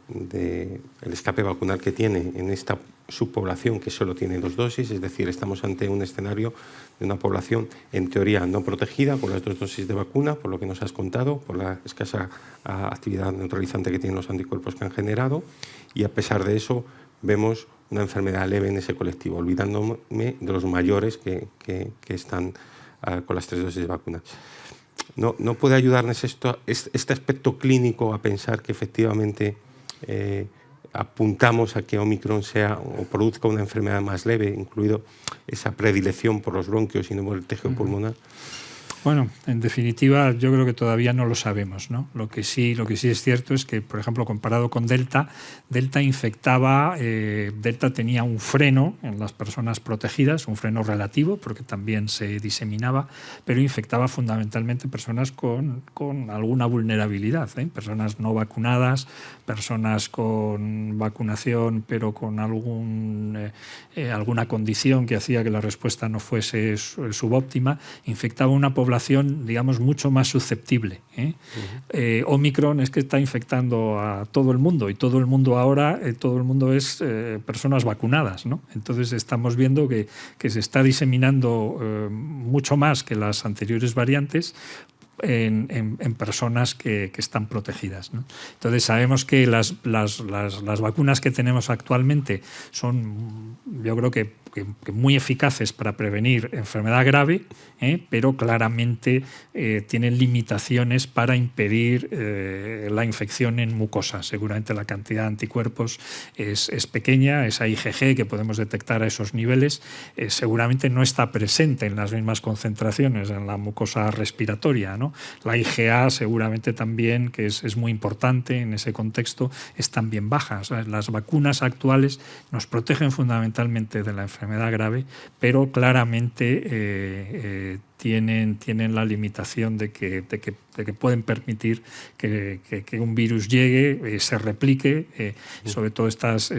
escape vacunal que tiene en esta subpoblación que solo tiene 2 dosis, es decir, estamos ante un escenario de una población en teoría no protegida con las 2 dosis de vacuna, por lo que nos has contado, por la escasa actividad neutralizante que tienen los anticuerpos que han generado, y a pesar de eso vemos una enfermedad leve en ese colectivo, olvidándome de los mayores que están con las 3 dosis de vacuna. ¿No puede ayudarnos este aspecto clínico a pensar que efectivamente apuntamos a que Omicron sea o produzca una enfermedad más leve, incluido esa predilección por los bronquios y no por el tejido pulmonar? Bueno, en definitiva, yo creo que todavía no lo sabemos, ¿no? Lo que sí es cierto es que, por ejemplo, comparado con Delta infectaba, Delta tenía un freno en las personas protegidas, un freno relativo, porque también se diseminaba, pero infectaba fundamentalmente personas con alguna vulnerabilidad, personas no vacunadas, personas con vacunación, pero con alguna condición que hacía que la respuesta no fuese subóptima, infectaba una población, digamos, mucho más susceptible. Omicron es que está infectando a todo el mundo y todo el mundo ahora, todo el mundo es personas vacunadas, ¿no? Entonces estamos viendo que se está diseminando mucho más que las anteriores variantes, en personas que están protegidas, ¿no? Entonces sabemos que las vacunas que tenemos actualmente son, yo creo que muy eficaces para prevenir enfermedad grave, pero claramente tienen limitaciones para impedir la infección en mucosa. Seguramente la cantidad de anticuerpos es pequeña, esa IgG que podemos detectar a esos niveles seguramente no está presente en las mismas concentraciones en la mucosa respiratoria, ¿no? La IgA seguramente también, que es muy importante en ese contexto, es también baja. O sea, las vacunas actuales nos protegen fundamentalmente de la enfermedad grave, pero claramente tienen la limitación de que pueden permitir que un virus llegue, se replique, sobre todo estas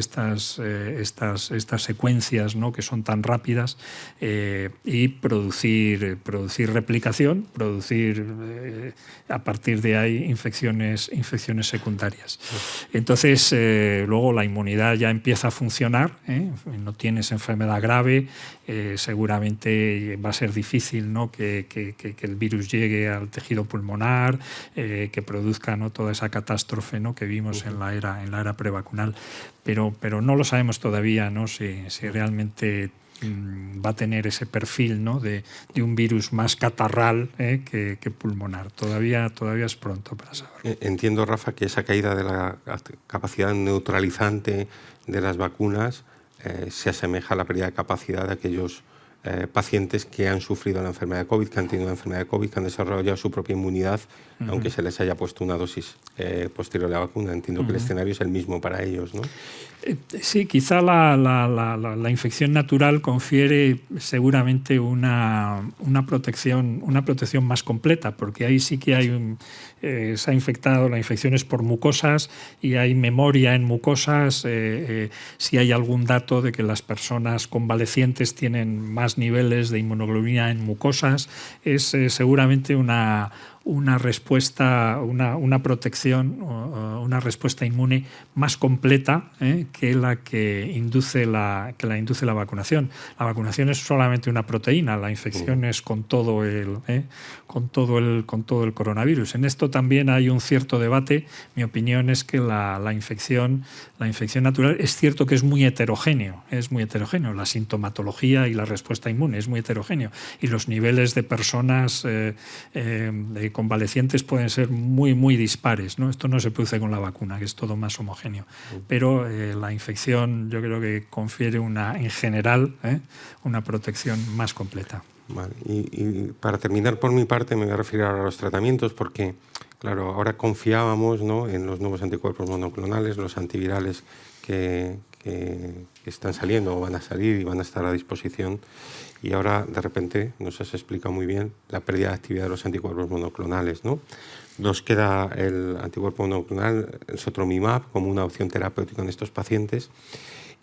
secuencias, ¿no?, que son tan rápidas, y producir replicación, producir a partir de ahí infecciones secundarias. Entonces, luego la inmunidad ya empieza a funcionar, no tienes enfermedad grave, seguramente va a ser difícil, ¿no?, que el virus llegue al tejido pulmonar, que produzca, ¿no?, toda esa catástrofe, ¿no?, que vimos en la era prevacunal. Pero no lo sabemos todavía, ¿no?, si realmente va a tener ese perfil, ¿no?, de un virus más catarral que pulmonar. Todavía es pronto para saberlo. Entiendo, Rafa, que esa caída de la capacidad neutralizante de las vacunas se asemeja a la pérdida de capacidad de aquellos pacientes que han sufrido la enfermedad de COVID, que han tenido la enfermedad de COVID, que han desarrollado su propia inmunidad, aunque se les haya puesto una dosis posterior a la vacuna. Entiendo que el escenario es el mismo para ellos, ¿no? Sí, quizá la infección natural confiere seguramente una protección más completa, porque ahí sí que hay se ha infectado, la infección es por mucosas y hay memoria en mucosas. Si hay algún dato de que las personas convalecientes tienen más niveles de inmunoglobulina en mucosas, es seguramente una respuesta, una protección, una respuesta inmune más completa que la que induce la vacunación. La vacunación es solamente una proteína, la infección es con todo el coronavirus. En esto también hay un cierto debate. Mi opinión es que la infección natural es cierto que es muy heterogéneo, la sintomatología y la respuesta inmune es muy heterogéneo, y los niveles de personas convalecientes pueden ser muy dispares, ¿no? Esto no se produce con la vacuna, que es todo más homogéneo. Pero la infección yo creo que confiere en general una protección más completa. Vale. Y para terminar por mi parte me voy a referir ahora a los tratamientos, porque claro, ahora confiábamos, ¿no?, en los nuevos anticuerpos monoclonales, los antivirales que están saliendo o van a salir y van a estar a disposición. Y ahora, de repente, nos has explicado muy bien la pérdida de actividad de los anticuerpos monoclonales, ¿no? Nos queda el anticuerpo monoclonal, el sotrovimab, como una opción terapéutica en estos pacientes.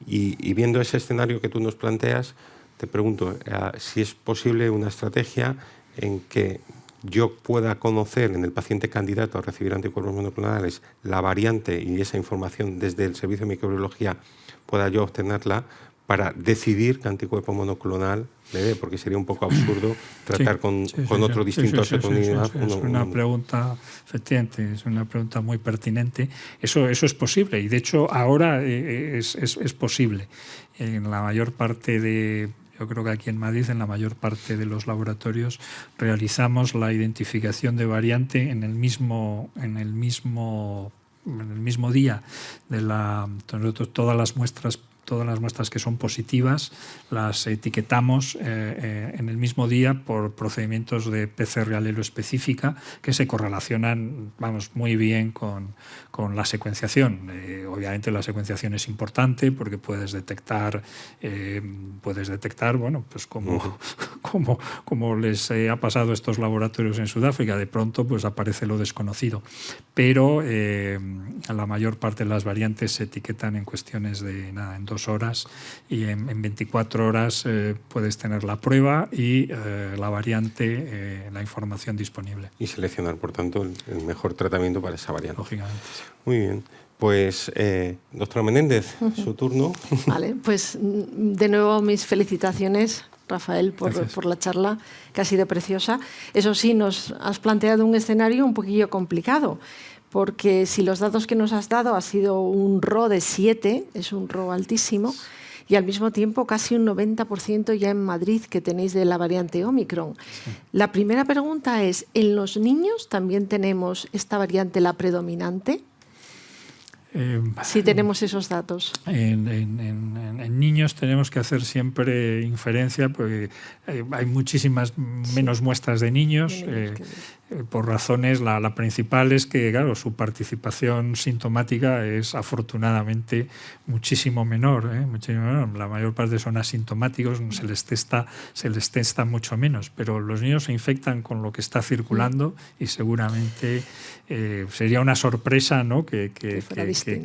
Y viendo ese escenario que tú nos planteas, te pregunto si es posible una estrategia en que yo pueda conocer en el paciente candidato a recibir anticuerpos monoclonales la variante, y esa información desde el servicio de microbiología pueda yo obtenerla para decidir qué anticuerpo monoclonal le dé, porque sería un poco absurdo tratar con otro distinto a sotrovimab. Es una pregunta, efectivamente, es una pregunta muy pertinente. Eso es posible, y de hecho ahora es posible. En la mayor parte yo creo que aquí en Madrid, en la mayor parte de los laboratorios, realizamos la identificación de variante en el mismo día de nosotros todas las muestras que son positivas las etiquetamos en el mismo día por procedimientos de PCR alelo específica que se correlacionan, muy bien con la secuenciación. Obviamente la secuenciación es importante porque puedes detectar bueno, pues como les ha pasado a estos laboratorios en Sudáfrica, de pronto pues aparece lo desconocido. Pero la mayor parte de las variantes se etiquetan en cuestiones de en 2 horas, y en 24 horas puedes tener la prueba y la variante, la información disponible. Y seleccionar, por tanto, el mejor tratamiento para esa variante. Lógicamente. Muy bien. Pues, doctora Menéndez, su turno. Vale, pues de nuevo mis felicitaciones, Rafael, por la charla, que ha sido preciosa. Eso sí, nos has planteado un escenario un poquillo complicado, porque si los datos que nos has dado ha sido un RO de 7, es un RO altísimo, y al mismo tiempo casi un 90% ya en Madrid que tenéis de la variante Omicron. Sí. La primera pregunta es, ¿en los niños también tenemos esta variante la predominante? Si tenemos esos datos. En niños tenemos que hacer siempre inferencia porque hay muchísimas menos muestras de niños. Por razones, la principal es que, claro, su participación sintomática es afortunadamente muchísimo menor, muchísimo menor. La mayor parte son asintomáticos, se les testa mucho menos, pero los niños se infectan con lo que está circulando y seguramente sería una sorpresa, ¿no? que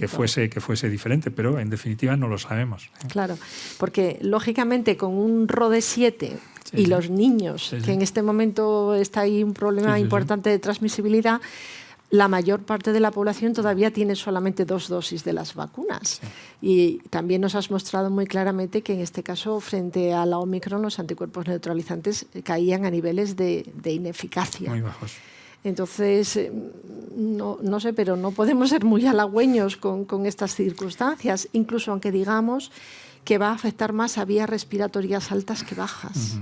fuese diferente, pero en definitiva no lo sabemos. Claro, porque lógicamente con un RO de 7 y los niños, que en este momento está ahí un problema importante de transmisibilidad, la mayor parte de la población todavía tiene solamente 2 dosis de las vacunas. Sí. Y también nos has mostrado muy claramente que en este caso, frente a la Omicron, los anticuerpos neutralizantes caían a niveles de ineficacia. Muy bajos. Entonces, no sé, pero no podemos ser muy halagüeños con estas circunstancias, incluso aunque digamos que va a afectar más a vías respiratorias altas que bajas.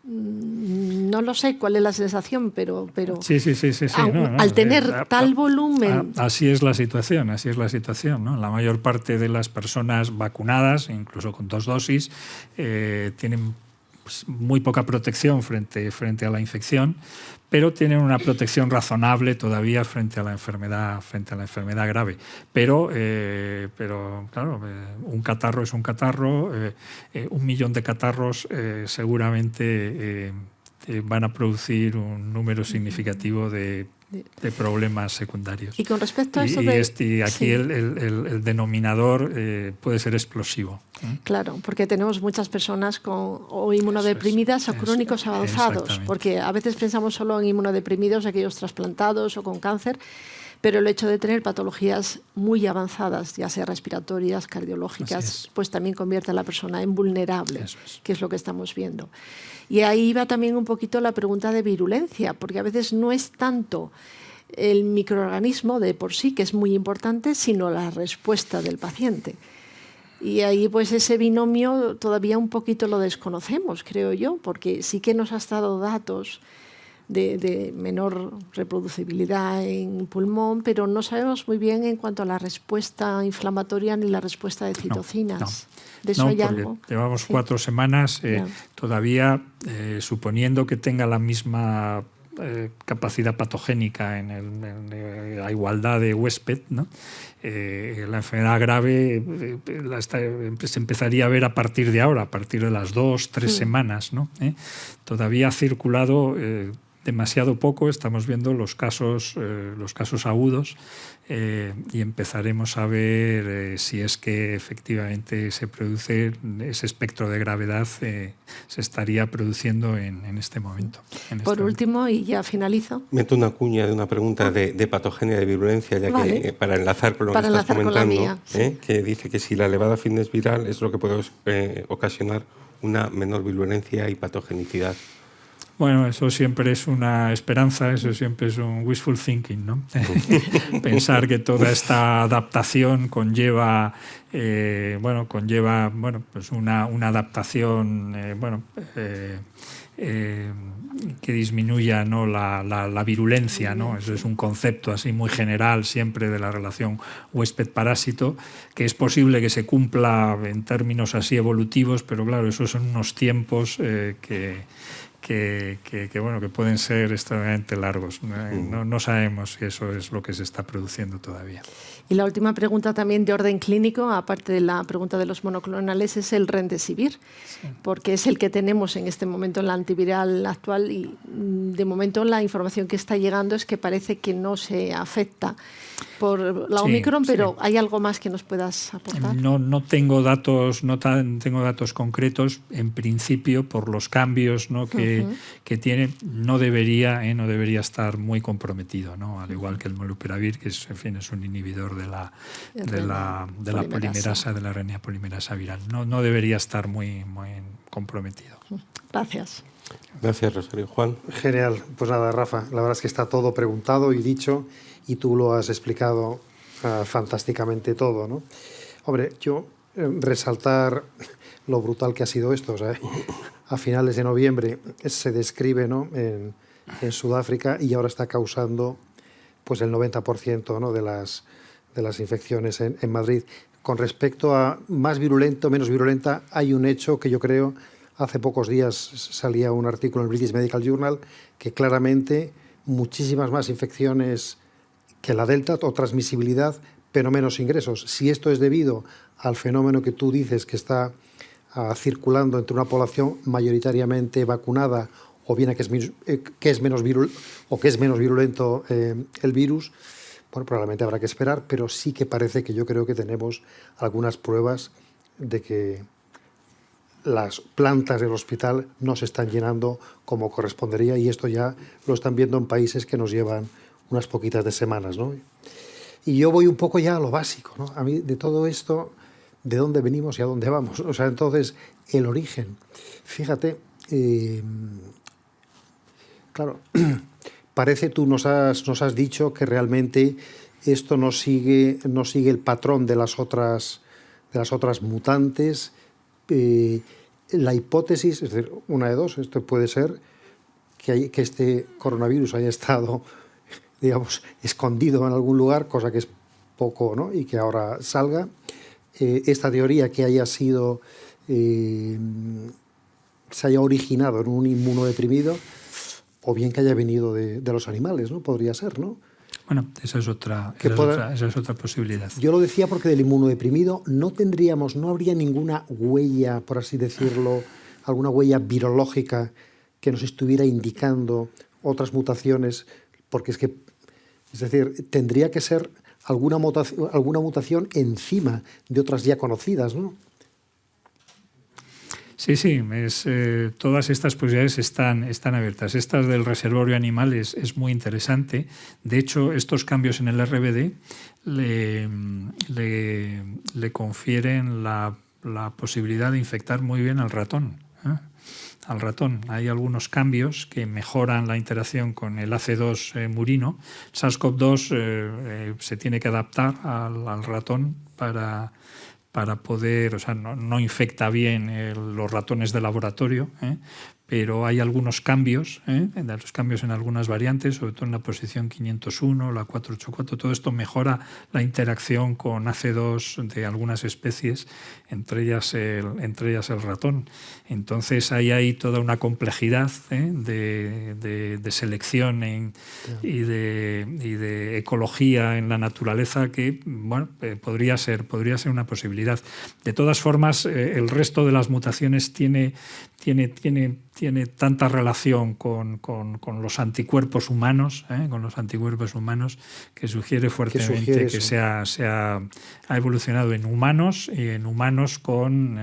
No lo sé cuál es la sensación, pero sí. Al tener tal volumen... Así es la situación, ¿no? La mayor parte de las personas vacunadas, incluso con 2 dosis, tienen muy poca protección frente a la infección, pero tienen una protección razonable todavía frente a la enfermedad grave. Pero claro, un catarro es un catarro, 1 millón de catarros seguramente van a producir un número significativo de problemas secundarios. Y con respecto a eso aquí el denominador puede ser explosivo. Claro, porque tenemos muchas personas o inmunodeprimidas o crónicos avanzados, porque a veces pensamos solo en inmunodeprimidos, aquellos trasplantados o con cáncer, pero el hecho de tener patologías muy avanzadas, ya sea respiratorias, cardiológicas, pues también convierte a la persona en vulnerable, que es lo que estamos viendo. Y ahí va también un poquito la pregunta de virulencia, porque a veces no es tanto el microorganismo de por sí, que es muy importante, sino la respuesta del paciente. Y ahí pues ese binomio todavía un poquito lo desconocemos, creo yo, porque sí que nos has dado datos de menor reproducibilidad en pulmón, pero no sabemos muy bien en cuanto a la respuesta inflamatoria ni la respuesta de citocinas. ¿De eso hay algo? Llevamos 4 semanas todavía suponiendo que tenga la misma capacidad patogénica en la igualdad de huésped, ¿no? La enfermedad grave se empezaría a ver a partir de ahora, a partir de las 2-3 semanas, ¿no? Todavía ha circulado demasiado poco, estamos viendo los casos agudos y empezaremos a ver si es que efectivamente se produce ese espectro de gravedad, se estaría produciendo en este momento. Por último, y ya finalizo. Meto una cuña de una pregunta de patogenia, de virulencia, ya que para enlazar con lo que estás comentando, que dice que si la elevada fitness viral es lo que puede ocasionar una menor virulencia y patogenicidad. Bueno, eso siempre es una esperanza, eso siempre es un wishful thinking, ¿no? Pensar que toda esta adaptación conlleva pues una adaptación que disminuya, ¿no? la virulencia, ¿no? Eso es un concepto así muy general siempre de la relación huésped-parásito, que es posible que se cumpla en términos así evolutivos, pero claro, esos son unos tiempos que pueden ser extremadamente largos. No sabemos si eso es lo que se está produciendo todavía. Y la última pregunta también de orden clínico, aparte de la pregunta de los monoclonales, es el Remdesivir, porque es el que tenemos en este momento en la antiviral actual y de momento la información que está llegando es que parece que no se afecta por la Omicron, pero ¿hay algo más que nos puedas aportar? No tengo datos concretos, en principio, por los cambios, ¿no? que que tiene, no debería estar muy comprometido, ¿no? Al igual que el molnupiravir, que es, en fin, es un inhibidor de la polimerasa, de la RNA polimerasa viral. No debería estar muy comprometido. Gracias. Gracias, Rosario. Juan. Genial. Pues nada, Rafa, la verdad es que está todo preguntado y dicho y tú lo has explicado fantásticamente todo, ¿no? Hombre, yo resaltar lo brutal que ha sido esto. O sea, a finales de noviembre se describe, ¿no?, en Sudáfrica y ahora está causando pues el 90%, ¿no?, de las infecciones en Madrid. Con respecto a más virulento, menos virulenta, hay un hecho que yo creo, hace pocos días salía un artículo en el British Medical Journal, que claramente muchísimas más infecciones que la Delta o transmisibilidad, pero menos ingresos. Si esto es debido al fenómeno que tú dices que está circulando entre una población mayoritariamente vacunada o bien que es menos virulento el virus, bueno, probablemente habrá que esperar, pero sí que parece que yo creo que tenemos algunas pruebas de que las plantas del hospital no se están llenando como correspondería, y esto ya lo están viendo en países que nos llevan unas poquitas de semanas, ¿no? Y yo voy un poco ya a lo básico, ¿no? A mí de todo esto, ¿de dónde venimos y a dónde vamos? O sea, entonces, el origen. Fíjate, claro, parece, tú nos has dicho que realmente esto no sigue el patrón de las otras mutantes. La hipótesis, es decir, una de dos, esto puede ser que este coronavirus haya estado, digamos, escondido en algún lugar, cosa que es poco, ¿no?, y que ahora salga. Esta teoría que haya sido, se haya originado en un inmunodeprimido, o bien que haya venido de los animales, ¿no? Podría ser, ¿no? Bueno, esa es otra posibilidad. Yo lo decía porque del inmunodeprimido no habría ninguna huella, por así decirlo, alguna huella virológica que nos estuviera indicando otras mutaciones, porque es decir, tendría que ser alguna mutación encima de otras ya conocidas, ¿no? Sí, todas estas posibilidades están abiertas. Estas del reservorio animal es muy interesante. De hecho, estos cambios en el RBD le confieren la posibilidad de infectar muy bien al ratón. Al ratón. Hay algunos cambios que mejoran la interacción con el AC2 murino. SARS-CoV-2 se tiene que adaptar al ratón para poder, o sea, no infecta bien los ratones de laboratorio, pero hay algunos cambios, los cambios en algunas variantes, sobre todo en la posición 501, la 484, todo esto mejora la interacción con AC2 de algunas especies, entre ellas el ratón. Entonces hay toda una complejidad de selección y de ecología en la naturaleza que, bueno, podría ser una posibilidad. De todas formas, el resto de las mutaciones tiene tanta relación con los anticuerpos humanos, que sugiere fuertemente que ha evolucionado en humanos y en humanos con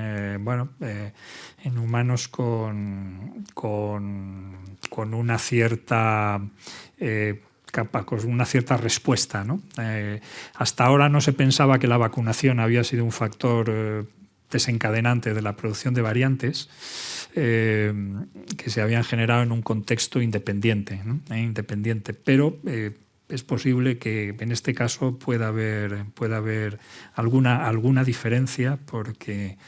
una cierta con una cierta respuesta, ¿no? Hasta ahora no se pensaba que la vacunación había sido un factor desencadenante de la producción de variantes que se habían generado en un contexto independiente, ¿no? Pero es posible que en este caso pueda haber alguna diferencia porque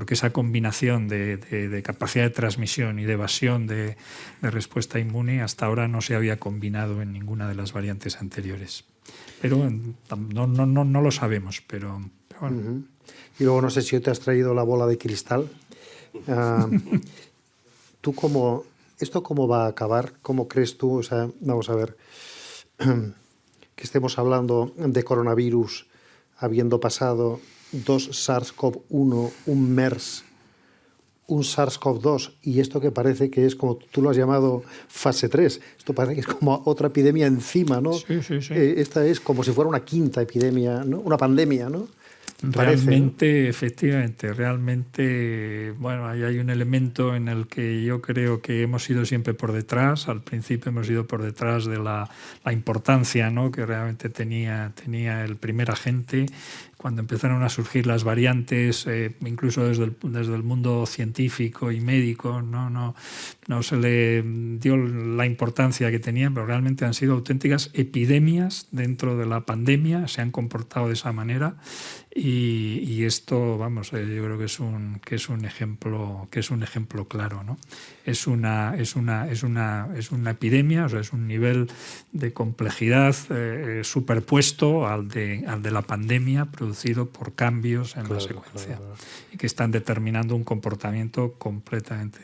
esa combinación de capacidad de transmisión y de evasión de respuesta inmune hasta ahora no se había combinado en ninguna de las variantes anteriores. Pero no lo sabemos, pero bueno. Uh-huh. Y luego no sé si te has traído la bola de cristal. ¿Esto cómo va a acabar? ¿Cómo crees tú? O sea, vamos a ver, que estemos hablando de coronavirus habiendo pasado 2 SARS-CoV-1, un MERS, un SARS-CoV-2, y esto que parece que es, como tú lo has llamado, fase 3. Esto parece que es como otra epidemia encima, ¿no? Sí. Esta es como si fuera una quinta epidemia, ¿no? Una pandemia, ¿no? Realmente, efectivamente, realmente, bueno, ahí hay un elemento en el que yo creo que hemos ido siempre por detrás. Al principio hemos ido por detrás de la importancia, ¿no?, que realmente tenía el primer agente. Cuando empezaron a surgir las variantes, incluso desde el mundo científico y médico, no se le dio la importancia que tenían, pero realmente han sido auténticas epidemias dentro de la pandemia, se han comportado de esa manera. Y esto, vamos, yo creo que es un ejemplo claro, ¿no? Es una epidemia, o sea, es un nivel de complejidad superpuesto al de la pandemia, producido por cambios en la secuencia, y que están determinando un comportamiento completamente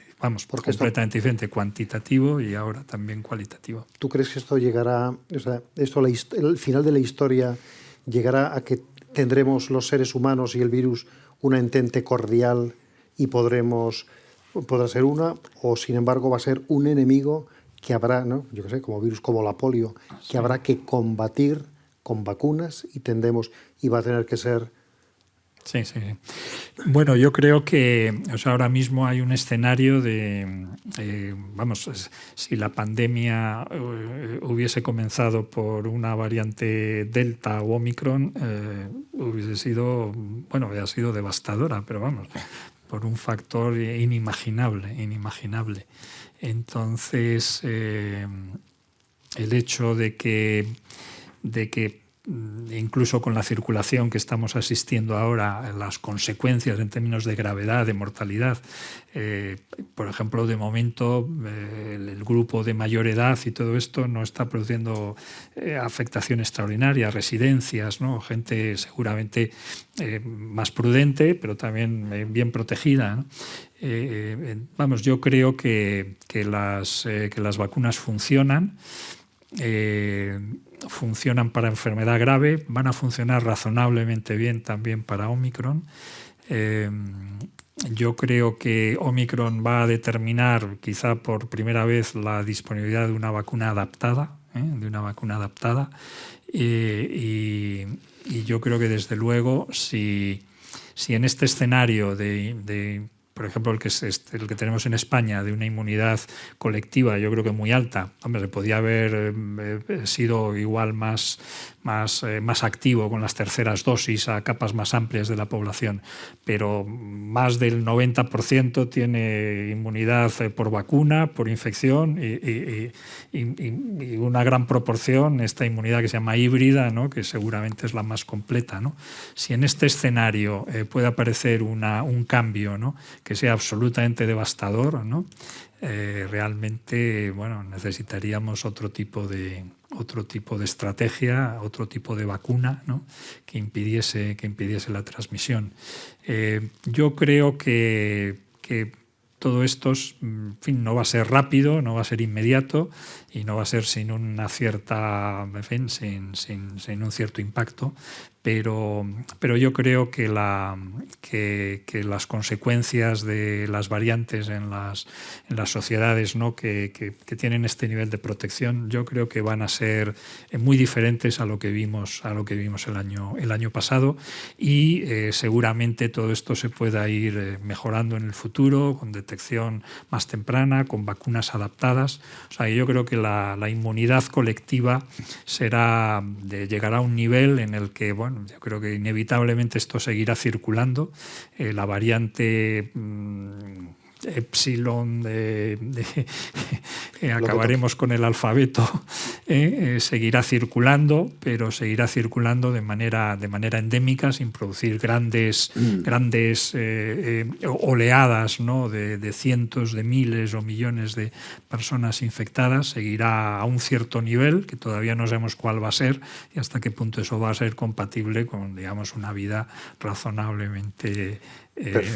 diferente, cuantitativo y ahora también cualitativo. ¿Tú crees que esto llegará, o sea, el final de la historia llegará a que tendremos los seres humanos y el virus una entente cordial y podrá ser una, o sin embargo va a ser un enemigo que habrá, ¿no?, yo qué sé, como virus como la polio, que habrá que combatir con vacunas y va a tener que ser... Sí. Bueno, yo creo que, o sea, ahora mismo hay un escenario de, si la pandemia hubiese comenzado por una variante Delta o Omicron, hubiese sido, bueno, ha sido devastadora, pero vamos, por un factor inimaginable. Entonces, el hecho de que incluso con la circulación que estamos asistiendo ahora, las consecuencias en términos de gravedad, de mortalidad, por ejemplo, de momento el grupo de mayor edad y todo esto no está produciendo afectación extraordinaria, residencias, ¿no?, gente seguramente más prudente, pero también bien protegida, ¿no? Yo creo que las vacunas funcionan. Funcionan para enfermedad grave, van a funcionar razonablemente bien también para Omicron. Yo creo que Omicron va a determinar quizá por primera vez la disponibilidad de una vacuna adaptada, y yo creo que desde luego si en este escenario de por ejemplo, el que tenemos en España, de una inmunidad colectiva, yo creo que muy alta, se podía haber sido igual más activo con las terceras dosis a capas más amplias de la población, pero más del 90% tiene inmunidad por vacuna, por infección, y una gran proporción, esta inmunidad que se llama híbrida, ¿no?, que seguramente es la más completa, ¿no? Si en este escenario puede aparecer un cambio, ¿no?, que sea absolutamente devastador, ¿no?, realmente, bueno, necesitaríamos otro tipo de estrategia, otro tipo de vacuna, ¿no?, que impidiese la transmisión. Yo creo que todo esto, en fin, no va a ser rápido, no va a ser inmediato y no va a ser sin una cierta, en fin, sin un cierto impacto, pero yo creo que las consecuencias de las variantes en las sociedades, ¿no?, que tienen este nivel de protección, yo creo que van a ser muy diferentes a lo que vimos el año pasado, y seguramente todo esto se pueda ir mejorando en el futuro con detección más temprana, con vacunas adaptadas. O sea, yo creo que la inmunidad colectiva llegará a un nivel en el que, bueno, yo creo que inevitablemente esto seguirá circulando. La variante Epsilon, acabaremos con el alfabeto, seguirá circulando, pero seguirá circulando de manera endémica, sin producir grandes oleadas, ¿no?, de cientos de miles o millones de personas infectadas. Seguirá a un cierto nivel, que todavía no sabemos cuál va a ser y hasta qué punto eso va a ser compatible con, digamos, una vida razonablemente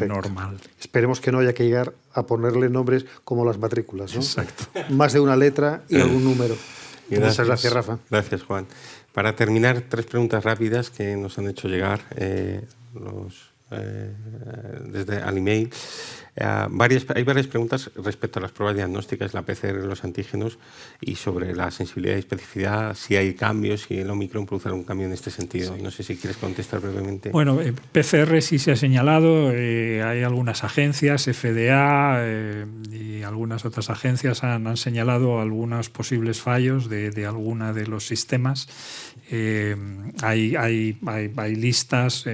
normal. Esperemos que no haya que llegar a ponerle nombres como las matrículas, ¿no? Exacto. Más de una letra y algún número. Muchas gracias, Rafa. Gracias, Juan. Para terminar, 3 preguntas rápidas que nos han hecho llegar los desde al email. Hay varias preguntas respecto a las pruebas diagnósticas, la PCR, los antígenos, y sobre la sensibilidad y especificidad, si hay cambios, si el Omicron produce algún cambio en este sentido. Sí. No sé si quieres contestar brevemente. Bueno, PCR sí se ha señalado. Hay algunas agencias, FDA y algunas otras agencias han señalado algunos posibles fallos de alguna de los sistemas. Hay listas,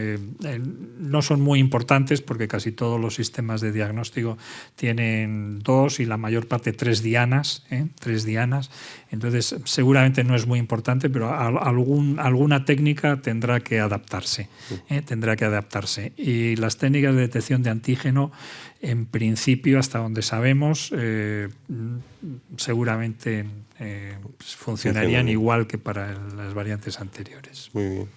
no son muy importantes porque casi todos los sistemas de diagnóstico tienen 2 y la mayor parte 3 dianas, 3 dianas. Entonces seguramente no es muy importante, pero alguna técnica tendrá que adaptarse. Y las técnicas de detección de antígeno, en principio, hasta donde sabemos, seguramente funcionarían igual que para las variantes anteriores. Muy bien.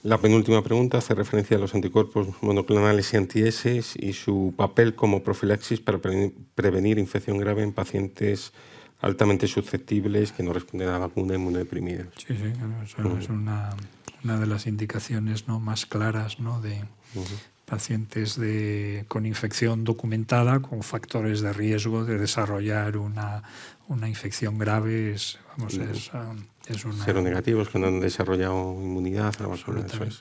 La penúltima pregunta hace referencia a los anticuerpos monoclonales y anti-S y su papel como profilaxis para prevenir infección grave en pacientes altamente susceptibles que no responden a la vacuna inmunodeprimidos. Sí, eso es una de las indicaciones, ¿no?, más claras, ¿no?, de pacientes con infección documentada, con factores de riesgo de desarrollar una infección grave. Es una... Seronegativos que no han desarrollado inmunidad a la vacuna. Eso es.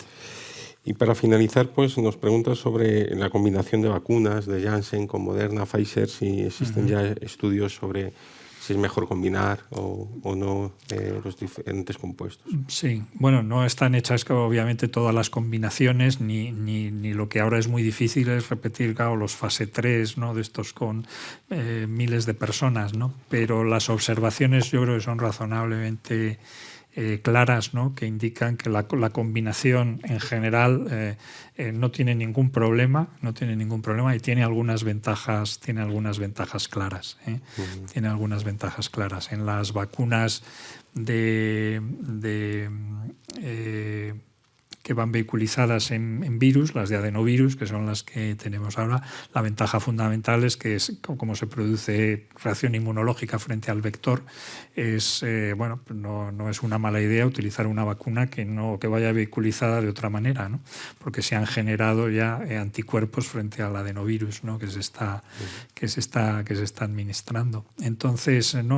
Y para finalizar, pues nos pregunta sobre la combinación de vacunas de Janssen con Moderna, Pfizer, si existen ya estudios sobre si es mejor combinar o no los diferentes compuestos. Sí, bueno, no están hechas obviamente todas las combinaciones, ni lo que ahora es muy difícil es repetir, claro, los fase 3, ¿no?, de estos con miles de personas, ¿no? Pero las observaciones yo creo que son razonablemente claras, ¿no?, que indican que la combinación en general no tiene ningún problema y tiene algunas ventajas claras. Tiene algunas ventajas claras. En las vacunas que van vehiculizadas en virus, las de adenovirus, que son las que tenemos ahora, la ventaja fundamental es que como se produce reacción inmunológica frente al vector, no es una mala idea utilizar una vacuna que vaya vehiculizada de otra manera, ¿no?, porque se han generado ya anticuerpos frente al adenovirus, ¿no?, que se está administrando. Entonces, en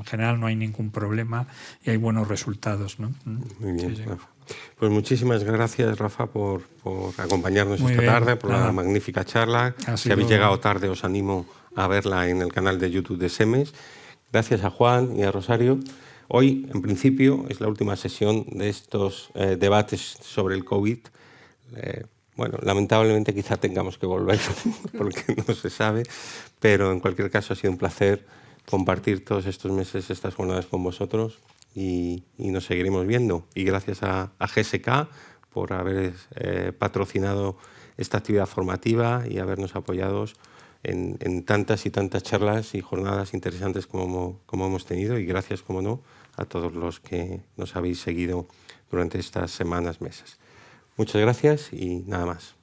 general no hay ningún problema y hay buenos resultados, ¿no? Muy bien, sí. Pues muchísimas gracias, Rafa, por acompañarnos esta tarde, por la magnífica charla. Si habéis llegado tarde, os animo a verla en el canal de YouTube de SEMES. Gracias a Juan y a Rosario. Hoy, en principio, es la última sesión de estos debates sobre el COVID. Lamentablemente quizá tengamos que volver porque no se sabe, pero en cualquier caso ha sido un placer compartir todos estos meses, estas jornadas con vosotros. Y nos seguiremos viendo. Y gracias a GSK por haber patrocinado esta actividad formativa y habernos apoyado en tantas y tantas charlas y jornadas interesantes como hemos tenido. Y gracias, como no, a todos los que nos habéis seguido durante estas semanas, meses. Muchas gracias y nada más.